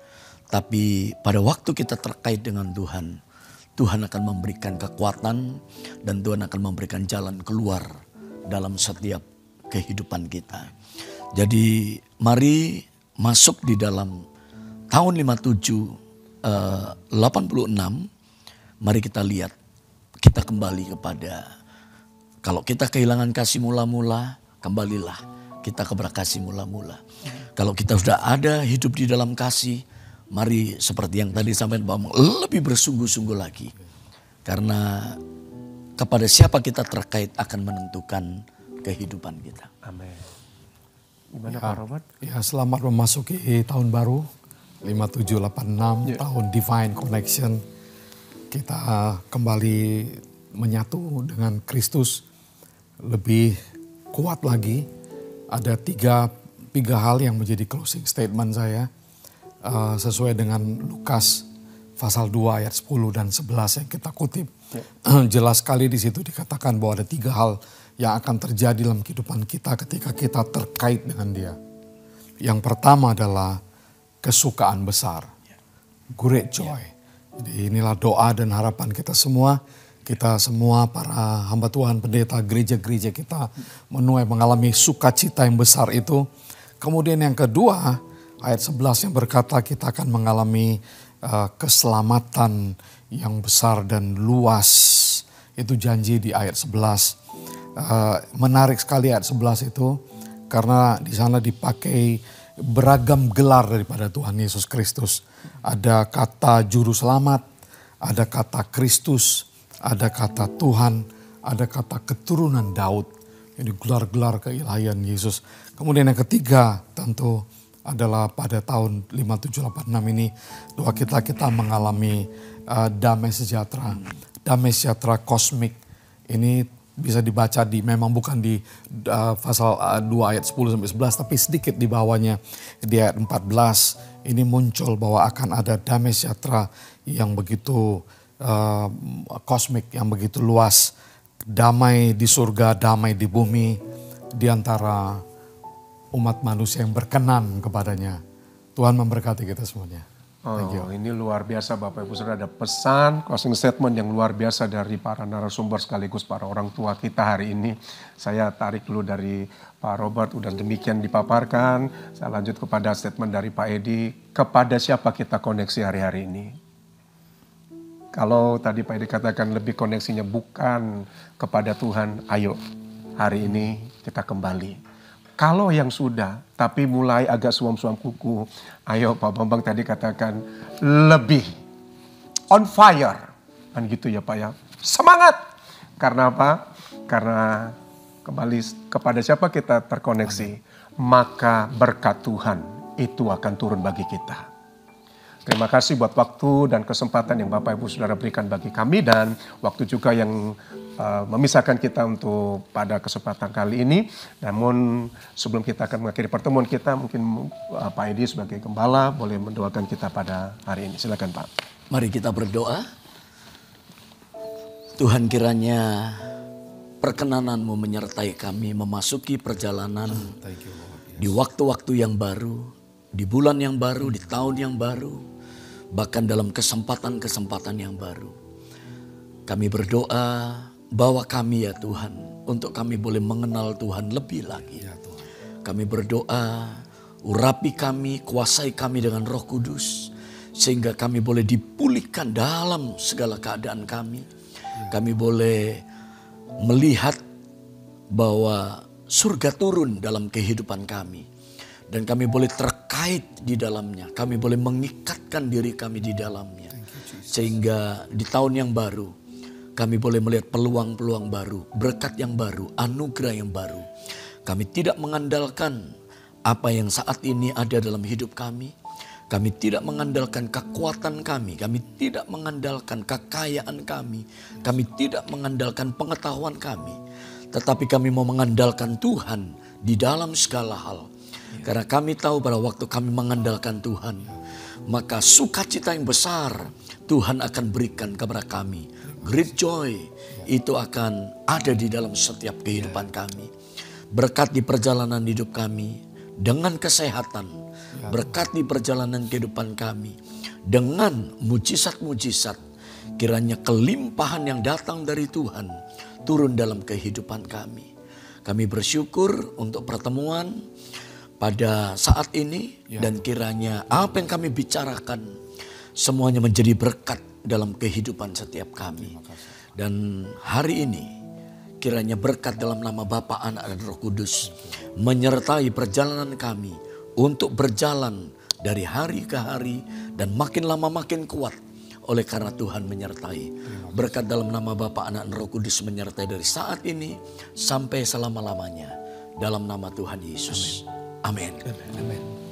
Tapi pada waktu kita terkait dengan Tuhan, Tuhan akan memberikan kekuatan dan Tuhan akan memberikan jalan keluar dalam setiap kehidupan kita. Jadi mari masuk di dalam tahun 86, mari kita lihat, kita kembali kepada, kalau kita kehilangan kasih mula-mula, kembalilah kita kepada kasih mula-mula. Kalau kita sudah ada hidup di dalam kasih, mari seperti yang tadi sampai Bapak lebih bersungguh-sungguh lagi. Karena kepada siapa kita terkait akan menentukan kehidupan kita. Amin. Gimana Pak Robert? Ya, selamat memasuki tahun baru 5786, tahun Divine Connection. Kita kembali menyatu dengan Kristus lebih kuat lagi. Ada tiga hal yang menjadi closing statement saya. Sesuai dengan Lukas pasal 2 ayat 10 dan 11 yang kita kutip. Jelas sekali di situ dikatakan bahwa ada 3 hal yang akan terjadi dalam kehidupan kita ketika kita terkait dengan Dia. Yang pertama adalah kesukaan besar, great joy. Jadi inilah doa dan harapan kita semua para hamba Tuhan, pendeta, gereja-gereja kita menuai mengalami sukacita yang besar itu. Kemudian yang kedua, ayat 11 yang berkata kita akan mengalami keselamatan yang besar dan luas. Itu janji di ayat 11. Menarik sekali ayat 11 itu karena di sana dipakai beragam gelar daripada Tuhan Yesus Kristus. Ada kata juru selamat, ada kata Kristus, ada kata Tuhan, ada kata keturunan Daud. Ini gelar-gelar keilahian Yesus. Kemudian yang ketiga tentu adalah pada tahun 5786 ini doa kita mengalami damai sejahtera. Damai sejahtera kosmik ini bisa dibaca memang bukan di pasal 2 ayat 10 sampai 11 tapi sedikit di bawahnya di ayat 14 ini muncul bahwa akan ada damai sejahtera yang begitu kosmik, yang begitu luas. Damai di surga, damai di bumi di antara umat manusia yang berkenan kepadanya. Tuhan memberkati kita semuanya. Ini luar biasa Bapak Ibu Saudara, ada pesan closing statement yang luar biasa dari para narasumber sekaligus para orang tua kita hari ini. Saya tarik dulu dari Pak Robert, udah demikian dipaparkan. Saya lanjut kepada statement dari Pak Edi. Kepada siapa kita koneksi hari-hari ini? Kalau tadi Pak Edi katakan lebih koneksinya bukan kepada Tuhan, ayo hari ini kita kembali. Kalau yang sudah, tapi mulai agak suam-suam kuku, ayo Pak Bambang tadi katakan lebih on fire. Kan gitu ya Pak ya. Semangat. Karena apa? Karena kembali kepada siapa kita terkoneksi, maka berkat Tuhan itu akan turun bagi kita. Terima kasih buat waktu dan kesempatan yang Bapak Ibu Saudara berikan bagi kami, dan waktu juga yang memisahkan kita untuk pada kesempatan kali ini. Namun sebelum kita akan mengakhiri pertemuan kita, mungkin Pak Edi sebagai gembala boleh mendoakan kita pada hari ini. Silakan Pak. Mari kita berdoa. Tuhan, kiranya perkenanan-Mu menyertai kami memasuki perjalanan di waktu-waktu yang baru, di bulan yang baru, di tahun yang baru, bahkan dalam kesempatan-kesempatan yang baru. Kami berdoa bawa kami ya Tuhan, untuk kami boleh mengenal Tuhan lebih lagi. Kami berdoa, urapi kami, kuasai kami dengan Roh Kudus, sehingga kami boleh dipulihkan dalam segala keadaan kami. Kami boleh melihat bahwa surga turun dalam kehidupan kami. Dan kami boleh terkait di dalamnya. Kami boleh mengikatkan diri kami di dalamnya. Sehingga di tahun yang baru, kami boleh melihat peluang-peluang baru, berkat yang baru, anugerah yang baru. Kami tidak mengandalkan apa yang saat ini ada dalam hidup kami. Kami tidak mengandalkan kekuatan kami. Kami tidak mengandalkan kekayaan kami. Kami tidak mengandalkan pengetahuan kami. Tetapi kami mau mengandalkan Tuhan di dalam segala hal. Karena kami tahu pada waktu kami mengandalkan Tuhan, maka sukacita yang besar Tuhan akan berikan kepada kami. Great joy itu akan ada di dalam setiap kehidupan kami. Berkat di perjalanan hidup kami dengan kesehatan. Berkat di perjalanan kehidupan kami dengan mujizat-mujizat. Kiranya kelimpahan yang datang dari Tuhan turun dalam kehidupan kami. Kami bersyukur untuk pertemuan pada saat ini, dan kiranya apa yang kami bicarakan semuanya menjadi berkat dalam kehidupan setiap kami. Dan hari ini kiranya berkat dalam nama Bapa, Anak, dan Roh Kudus menyertai perjalanan kami untuk berjalan dari hari ke hari dan makin lama makin kuat oleh karena Tuhan menyertai. Berkat dalam nama Bapa, Anak, dan Roh Kudus menyertai dari saat ini sampai selama-lamanya. Dalam nama Tuhan Yesus. Amin. Amin.